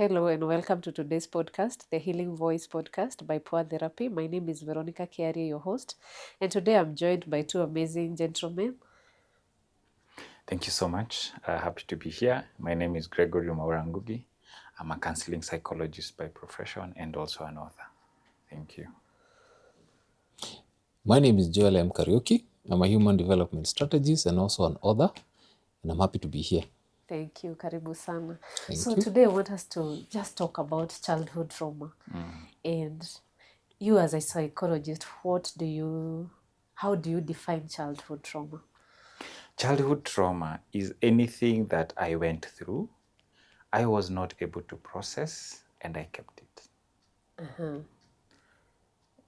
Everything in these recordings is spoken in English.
Hello and welcome to today's podcast, the Healing Voice podcast by Poor Therapy. My name is Veronica Kiari, your host, and today I'm joined by two amazing gentlemen. Thank you so much. Happy to be here. My name is Gregory Maurangugi. I'm a counseling psychologist by profession and also an author. Thank you. My name is Joel M. Kariuki. I'm a human development strategist and also an author, and I'm happy to be here. Thank you, karibu sana. Thank So you. today I want us to just talk about childhood trauma. And you as a psychologist, how do you define childhood trauma? Childhood trauma is anything that I went through, I was not able to process, and I kept it.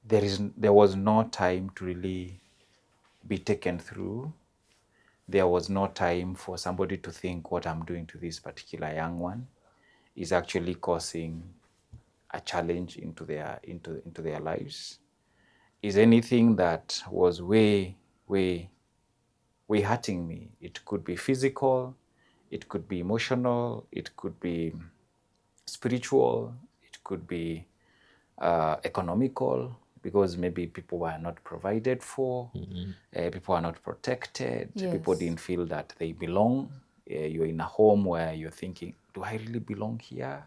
There was no time to really be taken through. There was no time for somebody to think what I'm doing to this particular young one is actually causing a challenge into their lives. Is anything that was way hurting me. It could be physical, it could be emotional, it could be spiritual, it could be economical, because maybe people were not provided for, people are not protected, people Yes. didn't feel that they belong. You're in a home where you're thinking, do I really belong here?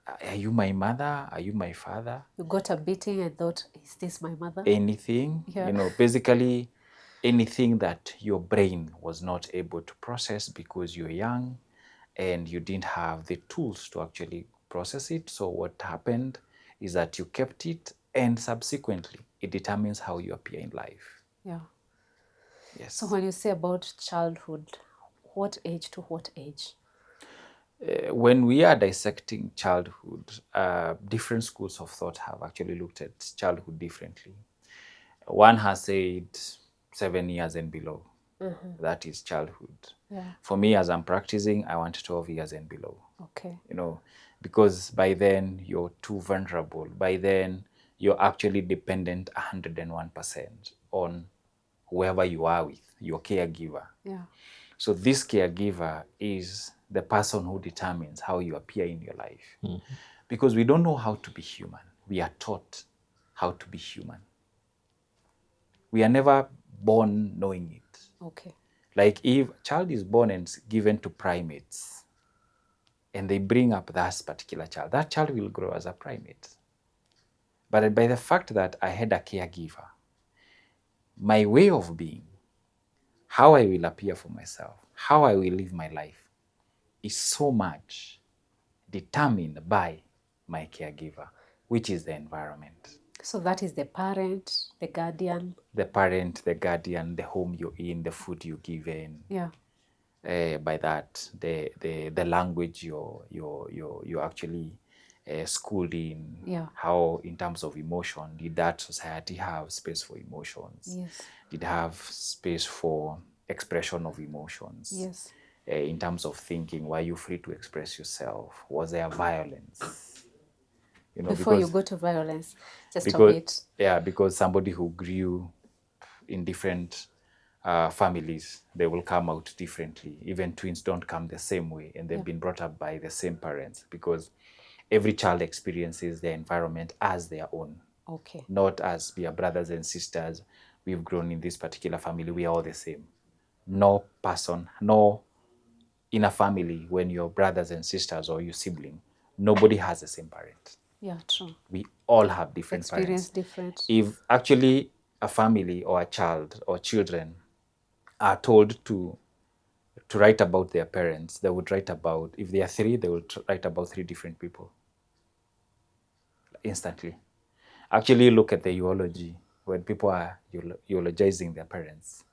Are you my mother? Are you my father? You got a beating and thought, is this my mother? Anything, Yeah. Basically anything that your brain was not able to process because you're young and you didn't have the tools to actually process it. So what happened is that you kept it, and subsequently it determines how you appear in life. Yeah. Yes. So when you say about childhood, what age to what age? When we are dissecting childhood, different schools of thought have actually looked at childhood differently. One has said 7 years and below. That is childhood. Yeah. For me, as I'm practicing, I want 12 years and below. Okay. Because by then you're too vulnerable. By then you're actually dependent 101% on whoever you are with, your caregiver. Yeah. So this caregiver is the person who determines how you appear in your life. Because we don't know how to be human. We are taught how to be human. We are never born knowing it. Okay. Like if a child is born and given to primates, and they bring up that particular child, that child will grow as a primate. But by the fact that I had a caregiver, my way of being, how I will appear for myself, how I will live my life, is so much determined by my caregiver, which is the environment. So that is the parent, the guardian. The parent, the guardian, the home you're in, the food you're given. Yeah. By that, the language you're actually schooled in. Yeah. How, in terms of emotion, did that society have space for emotions? Yes. Did have space for expression of emotions? Yes. In terms of thinking, were you free to express yourself? Was there violence? Before you go to violence, just a because bit. yeah, because somebody who grew in different families, they will come out differently. Even twins don't come the same way, and they've been brought up by the same parents, because every child experiences their environment as their own. Okay. Not as we are brothers and sisters, we've grown in this particular family, we are all the same. No person, no, in a family, when you're brothers and sisters or your sibling, nobody has the same parent. Yeah, true. We all have different Experience parents. different. If actually a family or a child or children are told to write about their parents, they would write about, if they are three, they would write about three different people instantly. Actually, look at the eulogy when people are eulogizing their parents.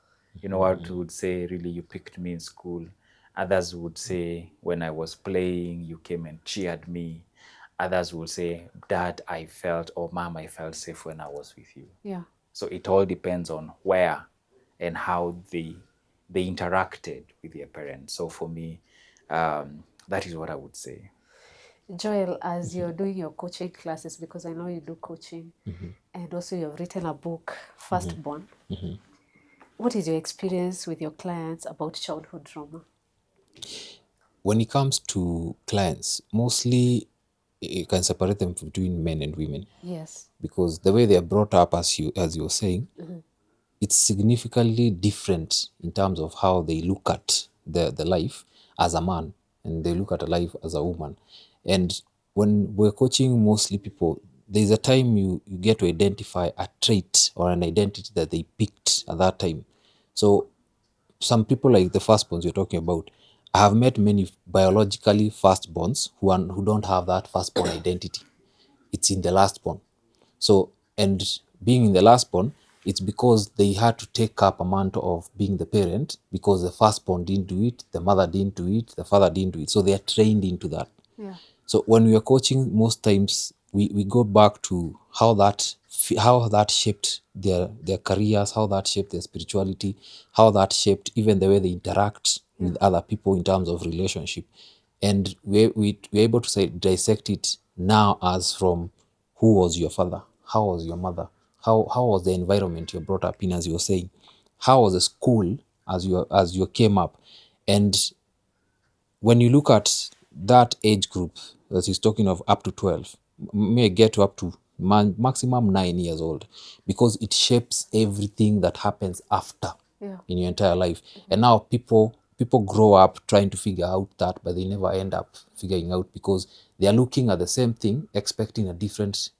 What would say, really, you picked me in school. Others would say, when I was playing, you came and cheered me. Others would say, Dad, I felt, or Mom, I felt safe when I was with you. Yeah. So it all depends on where and how they interacted with their parents. So for me, that is what I would say. Joel, as you're doing your coaching classes, because I know you do coaching, and also you've written a book, Firstborn. What is your experience with your clients about childhood trauma? when it comes to clients, mostly you can separate them between men and women Yes. because the way they are brought up, as you were saying, it's significantly different in terms of how they look at the life as a man and they look at a life as a woman. And when we're coaching mostly people, there's a time you get to identify a trait or an identity that they picked at that time. So some people like the firstborns you're talking about, I have met many biologically firstborns who don't have that firstborn identity. It's in the lastborn. So, and being in the lastborn, it's because they had to take up a mantle of being the parent because the firstborn didn't do it, the mother didn't do it, the father didn't do it. So they are trained into that. Yeah. So when we are coaching, most times we go back to how that shaped their careers, how that shaped their spirituality, how that shaped even the way they interact with other people in terms of relationship. And we're able to say dissect it now as from who was your father, how was your mother, how was the environment you're brought up in, as you were saying, how was the school as you came up. And when you look at that age group that he's talking of, up to 12, may get to up to maximum 9 years old, because it shapes everything that happens after Yeah. in your entire life. And now people grow up trying to figure out that, but they never end up figuring out because they are looking at the same thing expecting a different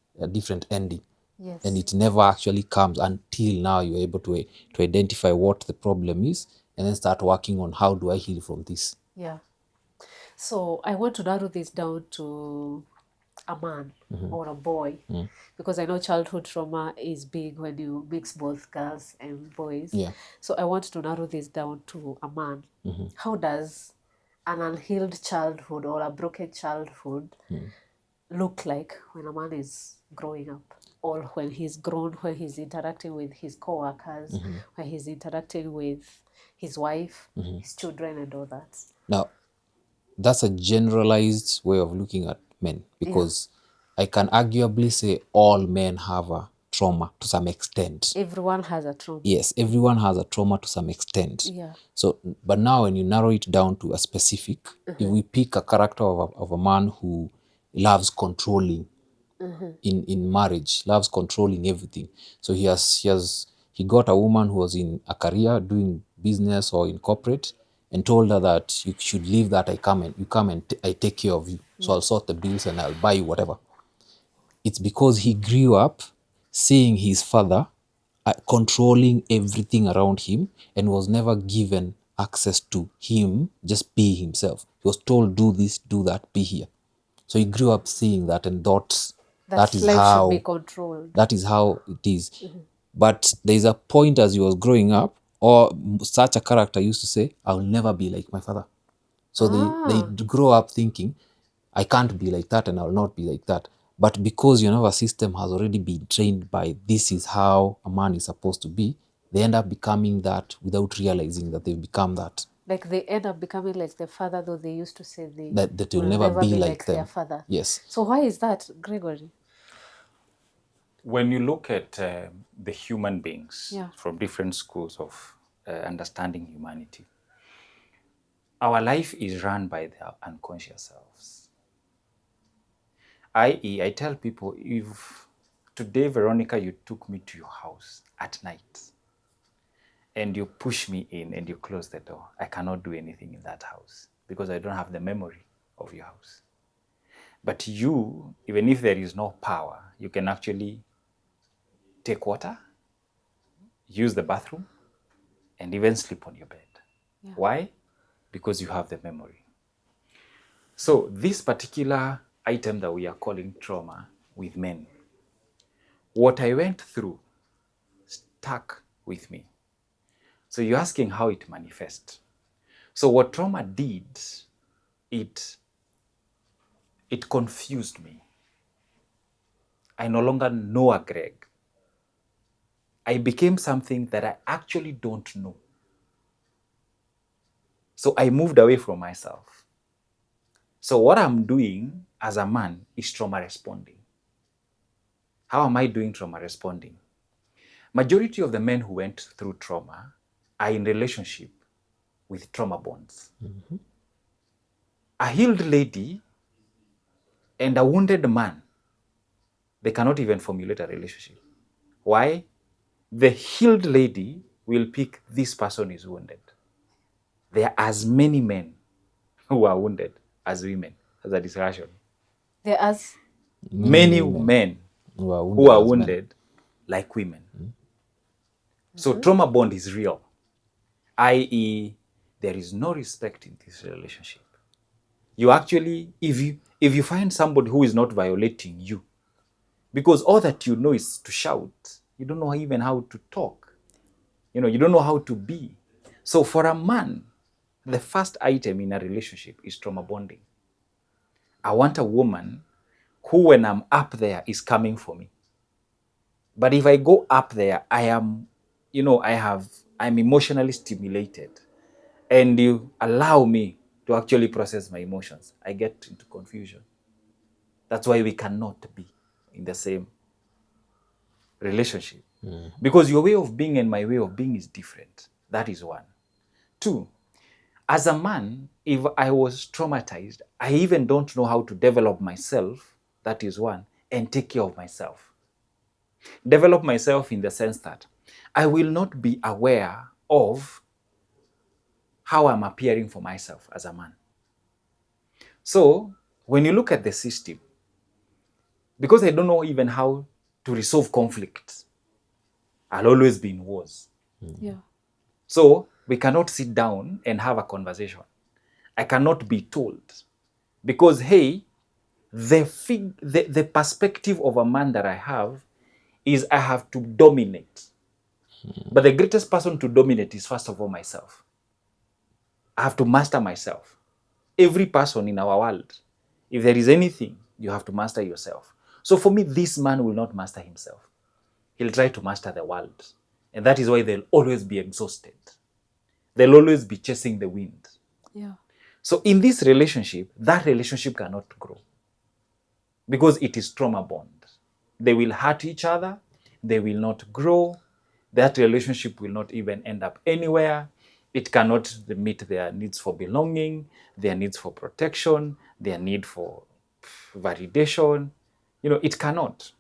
ending. Yes. And it never actually comes until now you're able to identify what the problem is and then start working on how do I heal from this. Yeah. So I want to narrow this down to a man or a boy because I know childhood trauma is big when you mix both girls and boys. Yeah. So I want to narrow this down to a man. How does an unhealed childhood or a broken childhood look like when a man is growing up? Or when he's grown, when he's interacting with his co-workers, when he's interacting with his wife, his children and all that. Now, that's a generalized way of looking at men because I can arguably say all men have a trauma to some extent. Everyone has a trauma. Yes, everyone has a trauma to some extent. Yeah. So, but now when you narrow it down to a specific, if we pick a character of a man who loves controlling in marriage, loves controlling everything. So he got a woman who was in a career doing business or in corporate and told her that you should leave that, you come and I take care of you. So I'll sort the bills and I'll buy you whatever. It's because he grew up seeing his father controlling everything around him and was never given access to him just be himself. He was told, do this, do that, be here. So he grew up seeing that and thought That life should be controlled. that is how it is. But there's a point as he was growing up, or such a character used to say, I'll never be like my father. So they grow up thinking, I can't be like that and I'll not be like that. But because your nervous system has already been trained by this is how a man is supposed to be, they end up becoming that without realizing that they've become that. Like they end up becoming like their father, though they used to say they That will never be like them. their father. Yes. So why is that, Gregory? When you look at the human beings Yeah. from different schools of understanding humanity, our life is run by their unconscious selves. I.e., I tell people, if today, Veronica, you took me to your house at night and you push me in and you close the door, I cannot do anything in that house because I don't have the memory of your house. But you, even if there is no power, you can actually take water, use the bathroom, and even sleep on your bed. Yeah. Why? Because you have the memory. So this particular item that we are calling trauma with men, what I went through stuck with me. So you're asking how it manifests. So what trauma did, it confused me. I no longer know a Greg. I became something that I actually don't know. So I moved away from myself. So what I'm doing as a man is trauma responding. How am I doing trauma responding? Majority of the men who went through trauma are in relationship with trauma bonds. A healed lady and a wounded man, they cannot even formulate a relationship. Why? The healed lady will pick this person is wounded. There are as many men who are wounded as women. As a discussion. There as Many men who are wounded, who are as men. wounded like women. So trauma bond is real, i.e., there is no respect in this relationship. You actually, if you find somebody who is not violating you, because all that you know is to shout, you don't know even how to talk. You don't know how to be. So for a man, the first item in a relationship is trauma bonding. I want a woman who, when I'm up there, is coming for me. But if I go up there, I'm emotionally stimulated, and you allow me to actually process my emotions, I get into confusion. That's why we cannot be in the same relationship. Because your way of being and my way of being is different. That is one. Two, as a man, if I was traumatized, I even don't know how to develop myself. That is one. And take care of myself. Develop myself in the sense that I will not be aware of how I'm appearing for myself as a man. So when you look at the system, because I don't know even how to resolve conflict, I'll always be in wars. yeah. So we cannot sit down and have a conversation. I cannot be told. Because, hey, the perspective of a man that I have is I have to dominate. But the greatest person to dominate is, first of all, myself. I have to master myself. Every person in our world, if there is anything, you have to master yourself. So for me, this man will not master himself. He'll try to master the world. And that is why they'll always be exhausted. They'll always be chasing the wind. Yeah. So in this relationship, that relationship cannot grow because it is trauma bond. They will hurt each other. They will not grow. That relationship will not even end up anywhere. It cannot meet their needs for belonging, their needs for protection, their need for validation. It cannot.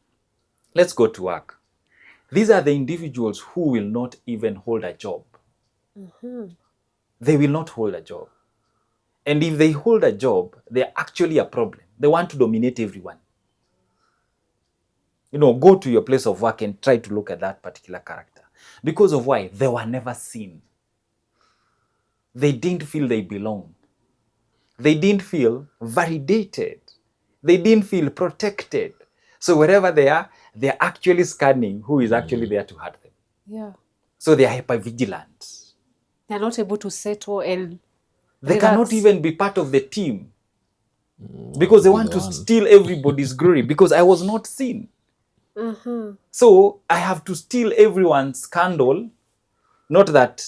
Let's go to work. These are the individuals who will not even hold a job. They will not hold a job. And if they hold a job, they're actually a problem. They want to dominate everyone. Go to your place of work and try to look at that particular character. Because of why? They were never seen. They didn't feel they belonged. They didn't feel validated. They didn't feel protected. So wherever they are, they're actually scanning who is actually there to hurt them. Yeah. So they are hypervigilant. They're not able to settle and They relax. cannot even be part of the team because they want to steal everybody's glory because I was not seen. So I have to steal everyone's candle. Not that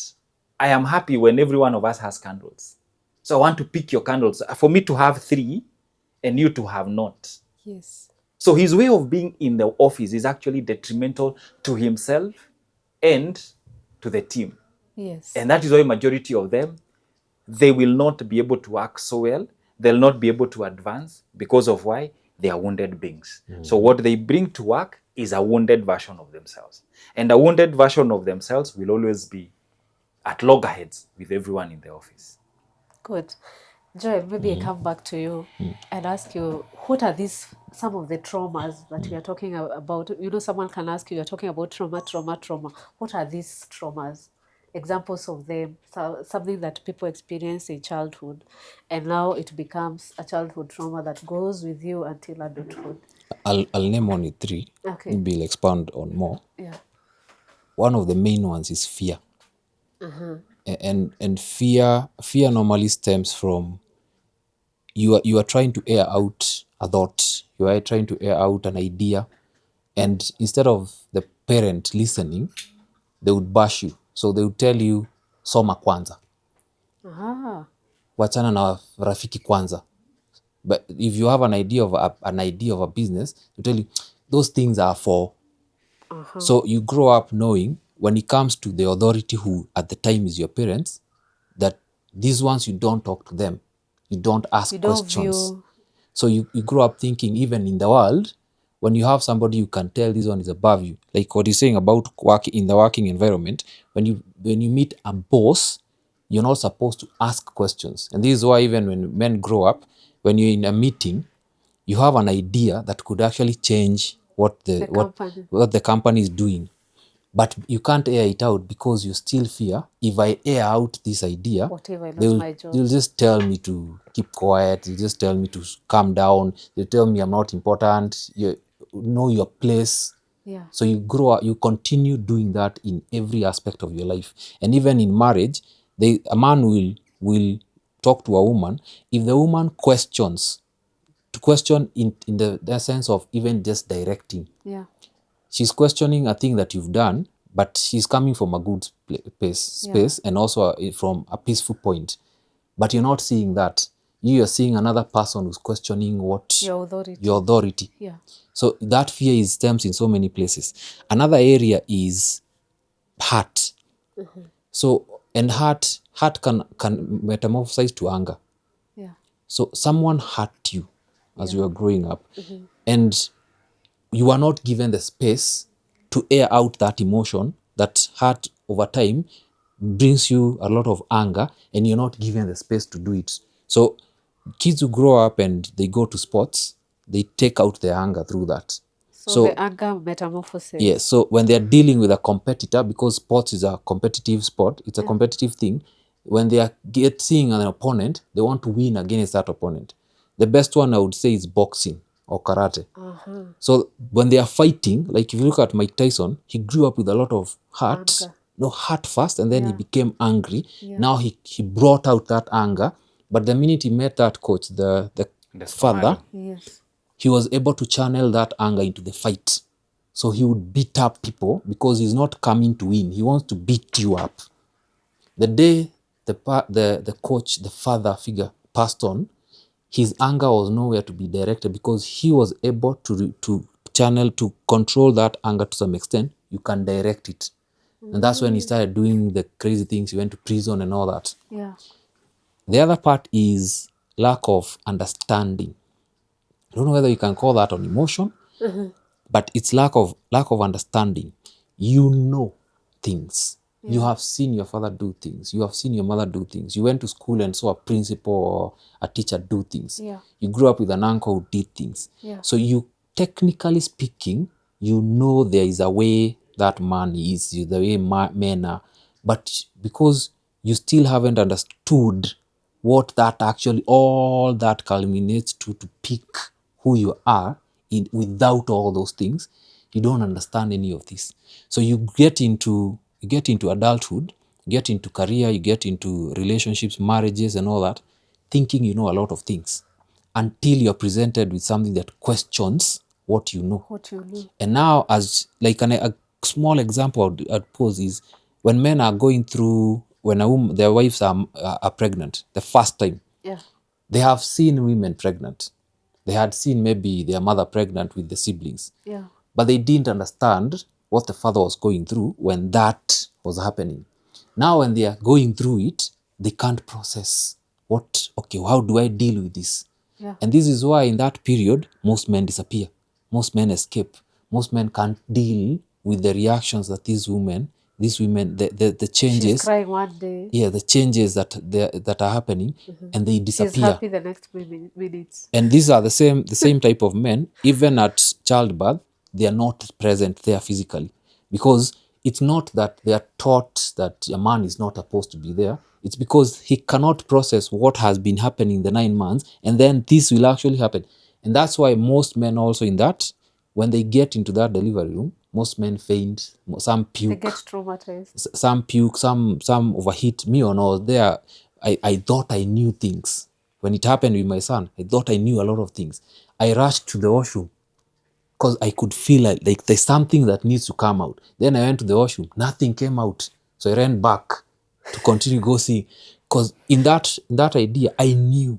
I am happy when every one of us has candles. So I want to pick your candles. For me to have 3 and you to have not. Yes. So his way of being in the office is actually detrimental to himself and to the team. Yes. And that is why majority of them, they will not be able to work so well. They'll not be able to advance because of why? They are wounded beings. So what they bring to work is a wounded version of themselves. And a wounded version of themselves will always be at loggerheads with everyone in the office. Good. Joel, maybe I come back to you and ask you, what are some of the traumas that we are talking about? Someone can ask you, you're talking about trauma. What are these traumas? Examples of them, something that people experience in childhood, and now it becomes a childhood trauma that goes with you until adulthood. I'll name only 3. Okay. Maybe I'll expand on more. Yeah. One of the main ones is fear. And fear normally stems from you are trying to air out a thought, you are trying to air out an idea, and instead of the parent listening, they would bash you. So they would tell you, soma kwanza, wachana na rafiki kwanza. But if you have an idea of a business, they tell you those things are for. So you grow up knowing when it comes to the authority who at the time is your parents, that these ones you don't talk to them. You don't ask You don't questions. view. So you grow up thinking, even in the world, when you have somebody you can tell this one is above you, like what you're saying about working in the working environment, when you meet a boss, you're not supposed to ask questions. And this is why even when men grow up, when you're in a meeting, you have an idea that could actually change what The company. what the company is doing. But you can't air it out because you still fear, if I air out this idea, What if I lose my job? they'll just tell me to keep quiet. They'll just tell me to calm down. They'll tell me I'm not important. You know your place. Yeah. So you grow up, you continue doing that in every aspect of your life. And even in marriage, a man will talk to a woman. If the woman questions, to question in the sense of even just directing, Yeah. she's questioning a thing that you've done, but she's coming from a good space, and also from a peaceful point. But you're not seeing that. You're seeing another person who's questioning what Your authority. your authority. Yeah. So that fear stems in so many places. Another area is hurt. So, and hurt can metamorphosize to anger. Yeah. So someone hurt you as you were growing up, and you are not given the space to air out that emotion. That hurt over time brings you a lot of anger, and you're not given the space to do it. So kids who grow up and they go to sports, they take out their anger through that. So the anger metamorphosis. Yes, so when they're dealing with a competitor, because sports is a competitive sport, it's a competitive thing. When they are seeing an opponent, they want to win against that opponent. The best one I would say is boxing or karate. So when they are fighting, like if you look at Mike Tyson, he grew up with a lot of hurt. Anger. No, hurt first, and then he became angry. Yeah. Now he brought out that anger. But the minute he met that coach, the father, Yes. he was able to channel that anger into the fight. So he would beat up people because he's not coming to win. He wants to beat you up. The day the coach, the father figure passed on, his anger was nowhere to be directed because he was able to channel, to control that anger to some extent. You can direct it. And that's when he started doing the crazy things. He went to prison and all that. Yeah. The other part is lack of understanding. I don't know whether you can call that an emotion, but it's lack of understanding. You know things. You have seen your father do things. You have seen your mother do things. You went to school and saw a principal or a teacher do things. Yeah. You grew up with an uncle who did things. Yeah. So you, technically speaking, you know there is a way that man is, the way men are. But because you still haven't understood what that actually, all that culminates to pick who you are without all those things, you don't understand any of this. So you get into adulthood, you get into career, you get into relationships, marriages and all that, thinking you know a lot of things until you're presented with something that questions what you know. What you know. And now, as like a small example I'd pose is when men are going through, when their wives are pregnant the first time, Yeah. they have seen women pregnant. They had seen maybe their mother pregnant with the siblings, Yeah. but they didn't understand what the father was going through when that was happening. Now, when they are going through it, they can't process how do I deal with this? Yeah. And this is why in that period, most men disappear. Most men escape. Most men can't deal with the reactions that these women, the changes. She's crying one day. Yeah, the changes that are happening, and they disappear. She's happy the next minutes. And these are the same type of men. Even at childbirth, they are not present there physically, because it's not that they are taught that a man is not supposed to be there. It's because he cannot process what has been happening the 9 months, and then this will actually happen. And that's why most men also in that, when they get into that delivery room, most men faint, some puke. They get traumatized. Some puke, some overheat. Me or no, there, I thought I knew things. When it happened with my son, I thought I knew a lot of things. I rushed to the washroom because I could feel like there's something that needs to come out. Then I went to the washroom, nothing came out. So I ran back to continue go see. Because in that idea, I knew,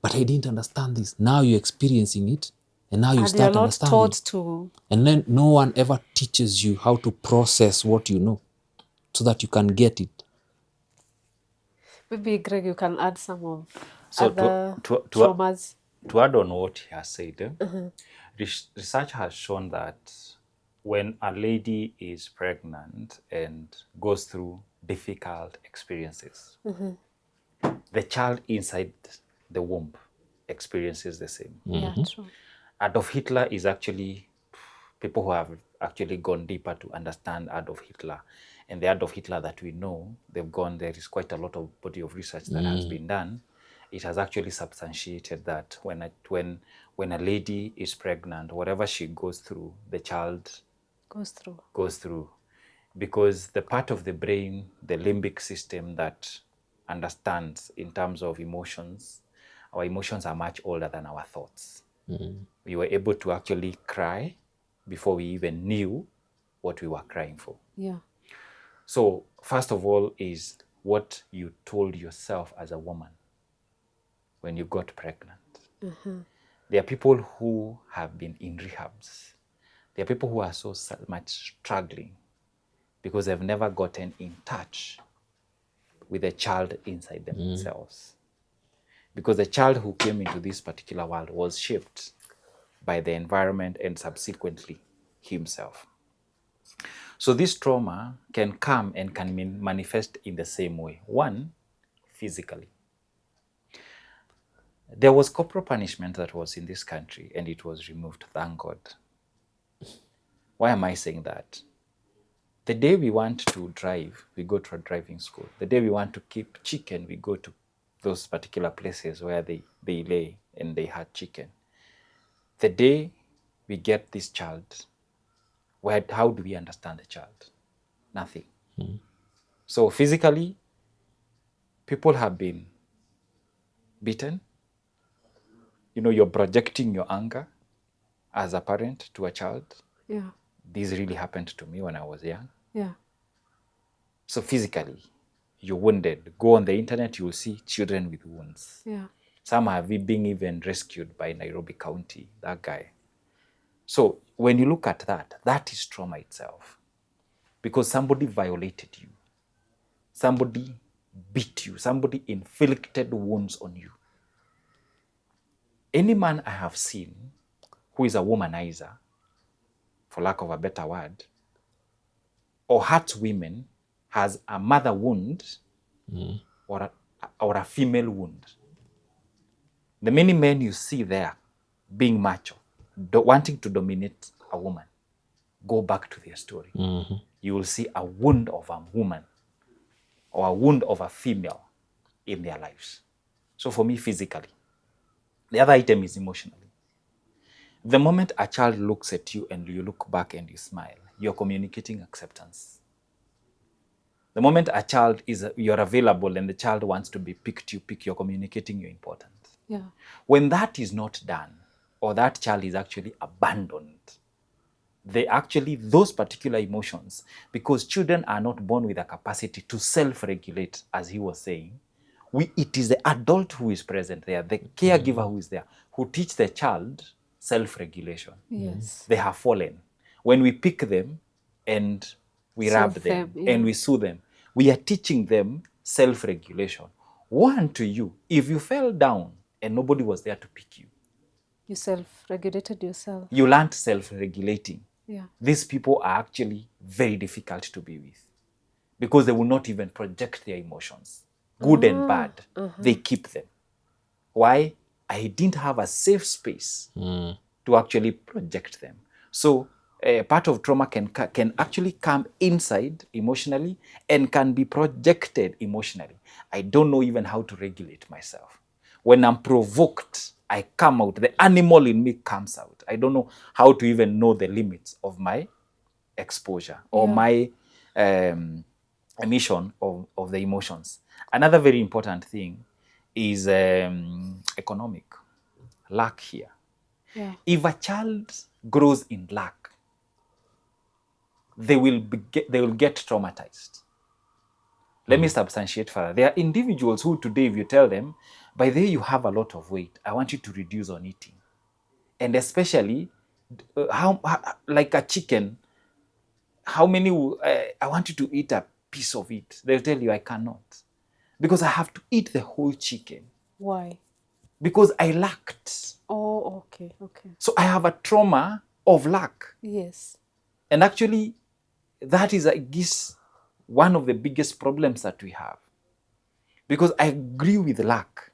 but I didn't understand this. Now you're experiencing it, and now you And start you're not understanding. taught to. And then no one ever teaches you how to process what you know so that you can get it. Maybe, Greg, you can add some of So other to traumas? to add on what he has said, research has shown that when a lady is pregnant and goes through difficult experiences, the child inside the womb experiences the same. Yeah, true. Adolf Hitler is actually, people who have actually gone deeper to understand Adolf Hitler and the Adolf Hitler that we know, there is quite a lot of body of research that has been done. It has actually substantiated that when a lady is pregnant, whatever she goes through, the child Goes through. because the part of the brain, the limbic system that understands in terms of emotions, our emotions are much older than our thoughts. We were able to actually cry before we even knew what we were crying for. Yeah. So first of all is what you told yourself as a woman when you got pregnant. There are people who have been in rehabs. There are people who are so much struggling because they've never gotten in touch with the child inside themselves. Because the child who came into this particular world was shaped by the environment and subsequently himself. So this trauma can come and can manifest in the same way. One, physically. There was corporal punishment that was in this country and it was removed, thank God. Why am I saying that? The day we want to drive, we go to a driving school. The day we want to keep chicken, we go to those particular places where they lay and they had chicken. The day we get this child, how do we understand the child? Nothing. So physically, people have been beaten. You know, you're projecting your anger as a parent to a child. Yeah. This really happened to me when I was young. Yeah. So physically, you're wounded. Go on the internet, you'll see children with wounds. Yeah. Some have been even rescued by Nairobi County, that guy. So when you look at that, that is trauma itself. Because somebody violated you. Somebody beat you. Somebody inflicted wounds on you. Any man I have seen who is a womanizer, for lack of a better word, or hurts women has a mother wound or a female wound. The many men you see there being macho, wanting to dominate a woman, go back to their story. You will see a wound of a woman or a wound of a female in their lives. So for me, physically. The other item is emotionally. The moment a child looks at you and you look back and you smile, you're communicating acceptance. The moment a child you're available and the child wants to be picked, you're communicating you're important. Yeah. When that is not done, or that child is actually abandoned, those particular emotions, because children are not born with a capacity to self-regulate, as he was saying, it is the adult who is present there, the caregiver who is there, who teach the child self-regulation. Yes. They have fallen. When we pick them and we rub Soothe them them, yeah. and we soothe them, we are teaching them self-regulation. One to you, if you fell down and nobody was there to pick you, You self-regulated yourself. you learned self-regulating. Yeah. These people are actually very difficult to be with because they will not even project their emotions, good and bad. They keep them. Why? I didn't have a safe space to actually project them. So part of trauma can actually come inside emotionally and can be projected emotionally. I don't know even how to regulate myself. When I'm provoked, I come out. The animal in me comes out. I don't know how to even know the limits of my exposure or my emission of the emotions. Another very important thing is economic lack here. Yeah. If a child grows in lack, they will get traumatized. Let me substantiate further. There are individuals who today, if you tell them, by the way, you have a lot of weight, I want you to reduce on eating. And especially, like a chicken, how many, I want you to eat a piece of it. They'll tell you, I cannot. Because I have to eat the whole chicken. Why? Because I lacked. Oh, okay, okay. So I have a trauma of lack. Yes. And actually, that is, I guess, one of the biggest problems that we have. Because I agree with lack.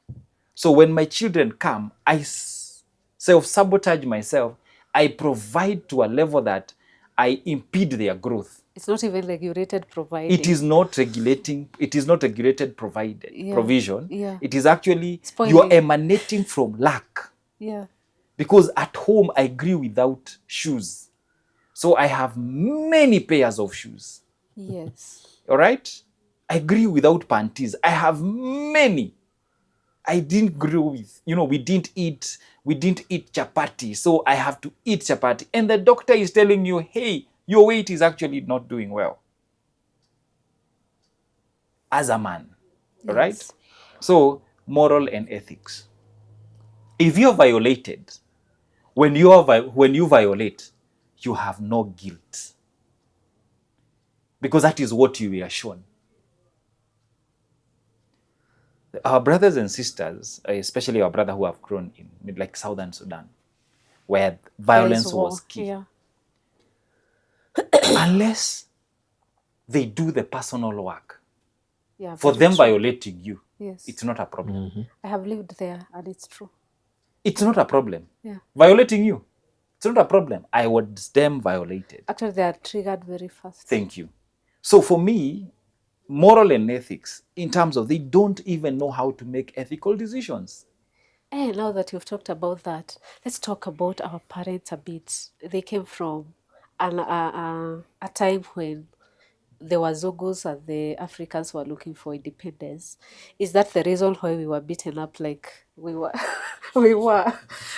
So when my children come, I self-sabotage myself. I provide to a level that I impede their growth. It's not even regulated providing. It is not regulating, it is not regulated provision. Yeah. It is actually, Spoiling. you're emanating from lack. Yeah. Because at home, I grew without shoes. So I have many pairs of shoes. Yes. All right? I grew without panties. I have many. I didn't grow with, we didn't eat chapati. So I have to eat chapati. And the doctor is telling you, hey, your weight is actually not doing well. As a man. Yes. All right? So, moral and ethics. If you're violated, when you violate, you have no guilt. Because that is what you were shown. Our brothers and sisters, especially our brother who have grown in like Southern Sudan, where violence was key. Yeah. Unless they do the personal work, Yeah, for very them true. violating you, Yes. it's not a problem. I have lived there and it's true. It's not a problem. Yeah. Violating you, it's not a problem. I was them violated. Actually, they are triggered very fast. Thank you. So for me, moral and ethics, in terms of they don't even know how to make ethical decisions. And now that you've talked about that, let's talk about our parents a bit. They came from a time when there were Zogos and the Africans were looking for independence. Is that the reason why we were beaten up like we were? We were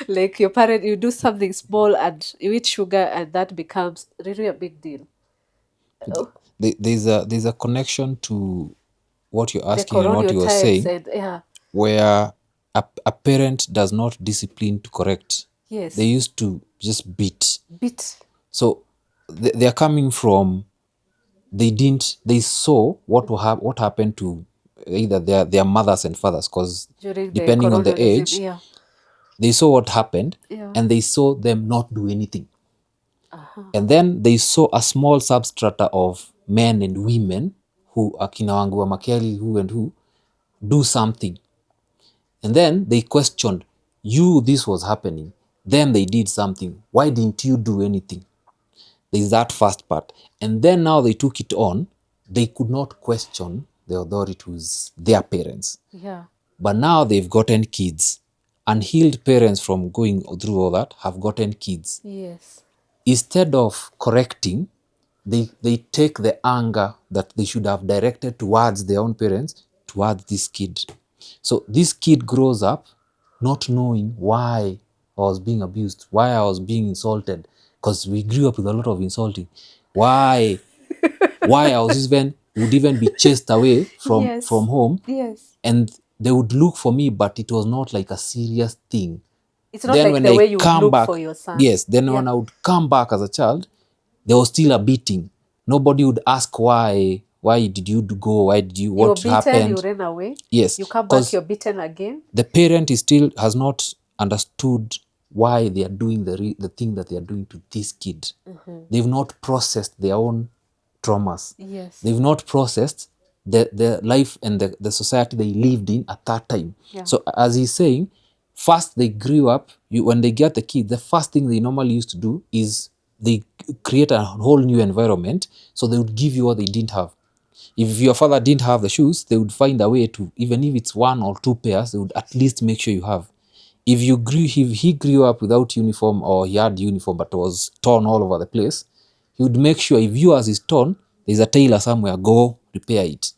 like your parent, you do something small and you eat sugar and that becomes really a big deal. There's a connection to what you're The asking and what colonial you were times saying, and yeah, where a parent does not discipline to correct. yes, They used to just beat. beat. So they are coming from, they saw what happened to either their mothers and fathers, because During the depending on the colonialism, age, yeah. they saw what happened, Yeah. and they saw them not do anything. And then they saw a small substrata of men and women who, akina Wangua Makeli, who and who, do something. And then they questioned, this was happening. Then they did something. Why didn't you do anything? There's that first part. And then now they took it on. They could not question the authorities, their parents. Yeah. But now they've gotten kids. Unhealed parents from going through all that have gotten kids. Yes. Instead of correcting, they take the anger that they should have directed towards their own parents towards this kid. So this kid grows up not knowing why I was being abused, why I was being insulted, because we grew up with a lot of insulting. Why I would even be chased away from Yes. home, Yes. and they would look for me, but it was not like a serious thing. It's not like the way you would look for your son. Yes, then Yeah. when I would come back as a child, there was still a beating. Nobody would ask why did you go, why did you, what You're beaten, happened. you ran away. Yes, You come back, 'cause you're beaten again. the parent has not understood why they are doing the thing that they are doing to this kid. They've not processed their own traumas. Yes. They've not processed the life and the society they lived in at that time. Yeah. So as he's saying, first they grew up, when they get the kid, the first thing they normally used to do is they create a whole new environment, so they would give you what they didn't have. If your father didn't have the shoes, they would find a way to, even if it's one or two pairs, they would at least make sure you have. If he grew up without uniform, or he had uniform but was torn all over the place, he would make sure if yours is torn, there's a tailor somewhere, go repair it.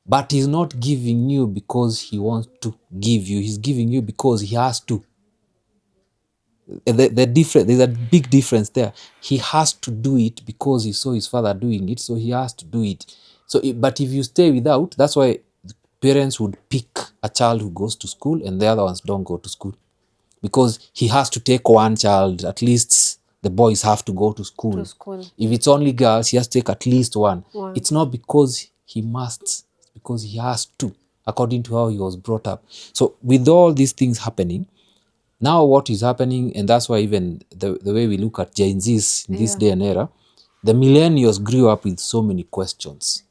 But he's not giving you because he wants to give you. He's giving you because he has to. There's a big difference there. He has to do it because he saw his father doing it, so he has to do it. But if you stay without, that's why parents would pick a child who goes to school and the other ones don't go to school. Because he has to take one child, at least the boys have to go to school. To school. If it's only girls, he has to take at least one. One. It's not because he must, it's because he has to. according to how he was brought up. So with all these things happening, now what is happening, and that's why even the way we look at Gen Zs in this day and era, the millennials grew up with so many questions.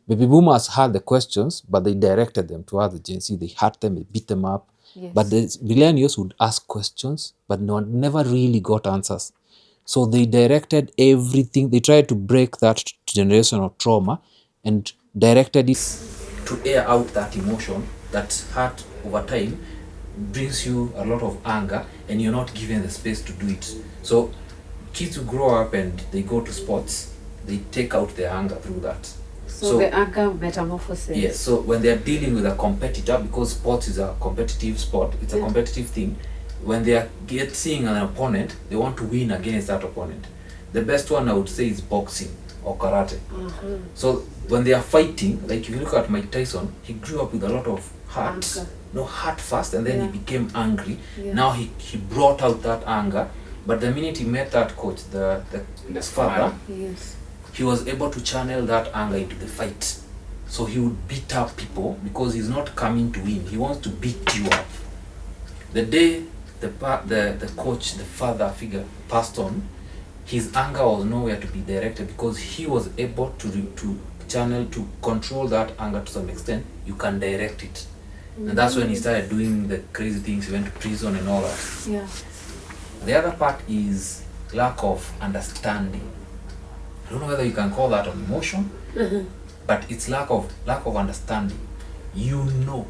Baby boomers had the questions, but they directed them to other Gen Z. They hurt them, they beat them up. Yes. But the millennials would ask questions, but never really got answers. So they directed everything. They tried to break that generational trauma and directed it to air out that emotion that hurt over time brings you a lot of anger, and you're not given the space to do it. So kids who grow up and they go to sports, they take out their anger through that. So the anger metamorphosis. Yes, so when they're dealing with a competitor, because sports is a competitive sport, it's a competitive thing, when they are seeing an opponent, they want to win against that opponent. The best one I would say is boxing or karate. So when they are fighting, like if you look at Mike Tyson, he grew up with a lot of hurt. No, hurt first, and then he became angry. Now he brought out that anger, but the minute he met that coach, the father, he was able to channel that anger into the fight. So he would beat up people because he's not coming to win. He wants to beat you up. The day the coach, the father figure passed on, his anger was nowhere to be directed because he was able to channel, to control that anger to some extent. You can direct it. And that's when he started doing the crazy things. He went to prison and all that. Yeah. The other part is lack of understanding. I don't know whether you can call that an emotion, but it's lack of understanding. You know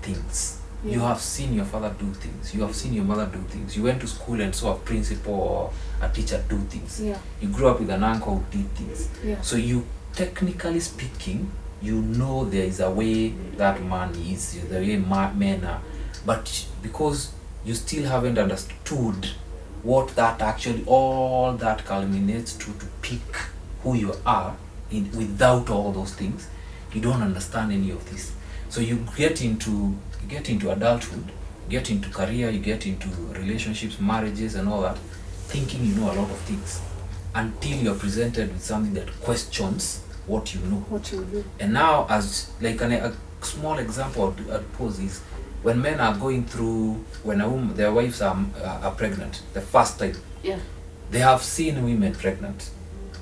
things. You have seen your father do things. You have seen your mother do things. You went to school and saw a principal or a teacher do things. You grew up with an uncle who did things. So you, technically speaking, you know there is a way that man is, the way men are. But because you still haven't understood what that actually, all that culminates to pick who you are without all those things, you don't understand any of this. So you get into adulthood, get into career, you get into relationships, marriages and all that, thinking you know a lot of things until you're presented with something that questions what you know. And now, as like a small example I'd pose is, when men are going through, when their wives are pregnant, the first time, they have seen women pregnant.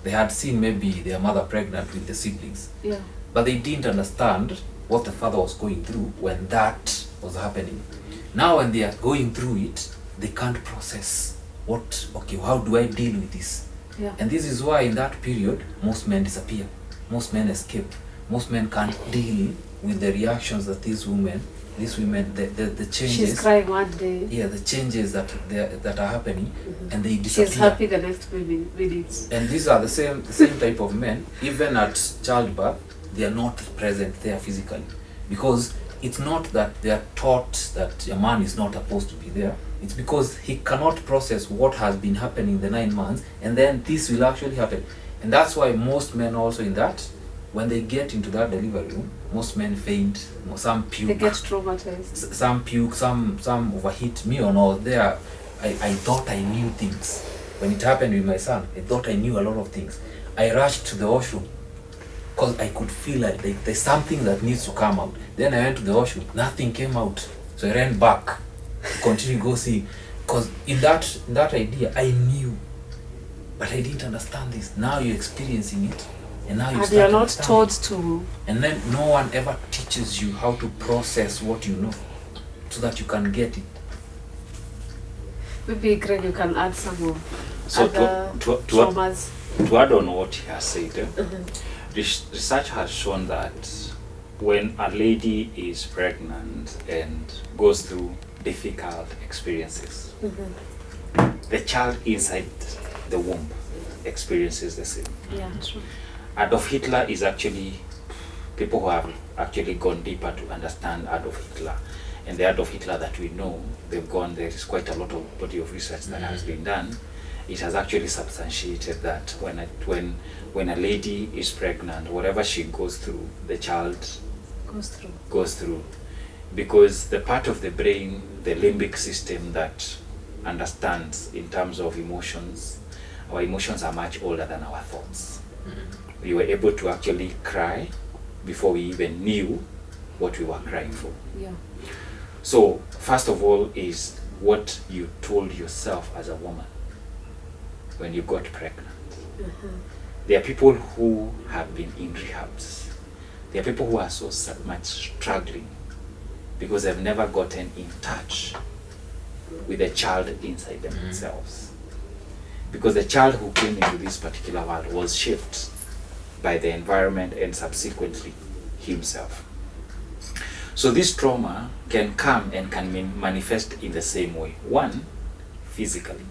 They had seen maybe their mother pregnant with the siblings. But they didn't understand what the father was going through when that was happening. Now when they are going through it, they can't process how do I deal with this? And this is why in that period, most men disappear. Most men escape. Most men can't deal with the reactions that these women, the changes. She's crying one day. Yeah, the changes that are happening, and they disappear. She's happy the next minutes. And these are the same type of men. Even at childbirth, they are not present there physically, because it's not that they are taught that a man is not supposed to be there. It's because he cannot process what has been happening the 9 months, and then this will actually happen. And that's why most men also in that, when they get into that delivery room, most men faint, some puke. They get traumatized. Some puke, some overheat. Me or not, there, I thought I knew things. When it happened with my son, I thought I knew a lot of things. I rushed to the washroom because I could feel like there's something that needs to come out. Then I went to the washroom, nothing came out. So I ran back to continue go see. Because in that idea, I knew. But I didn't understand this. Now you're experiencing it. And now you're not taught to. And then no one ever teaches you how to process what you know so that you can get it. Maybe, Greg, you can add some of other traumas. To add on what he has said, research has shown that when a lady is pregnant and goes through difficult experiences, the child inside the womb experiences the same. Yeah, true. Adolf Hitler is actually, people who have actually gone deeper to understand Adolf Hitler, and the Adolf Hitler that we know, there is quite a lot of body of research that has been done. It has actually substantiated that when a lady is pregnant, whatever she goes through, the child goes through. Because the part of the brain, the limbic system that understands in terms of emotions, our emotions are much older than our thoughts. We were able to actually cry before we even knew what we were crying for. Yeah. So, first of all, is what you told yourself as a woman when you got pregnant. There are people who have been in rehabs. There are people who are so much struggling because they've never gotten in touch with the child inside themselves. Because the child who came into this particular world was shaped by the environment and subsequently himself. So this trauma can come and can manifest in the same way. One, physically.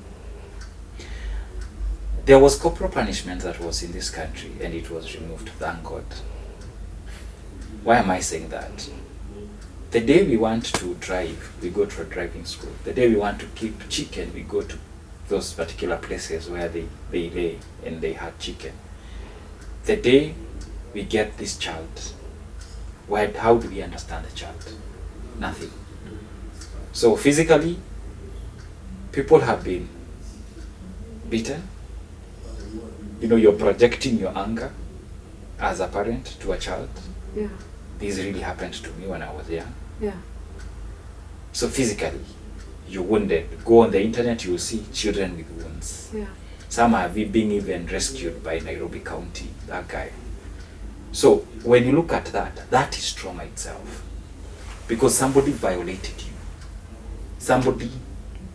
There was corporal punishment that was in this country and it was removed, thank God. Why am I saying that? The day we want to drive, we go to a driving school. The day we want to keep chicken, we go to those particular places where they lay and they had chicken. The day we get this child, how do we understand the child? Nothing. So physically, people have been beaten. You know, you're projecting your anger as a parent to a child. Yeah. This really happened to me when I was young. Yeah. So physically, you're wounded. Go on the internet, you will see children with wounds. Yeah. Some have been even rescued by Nairobi County, that guy. So when you look at that, that is trauma itself. Because somebody violated you. Somebody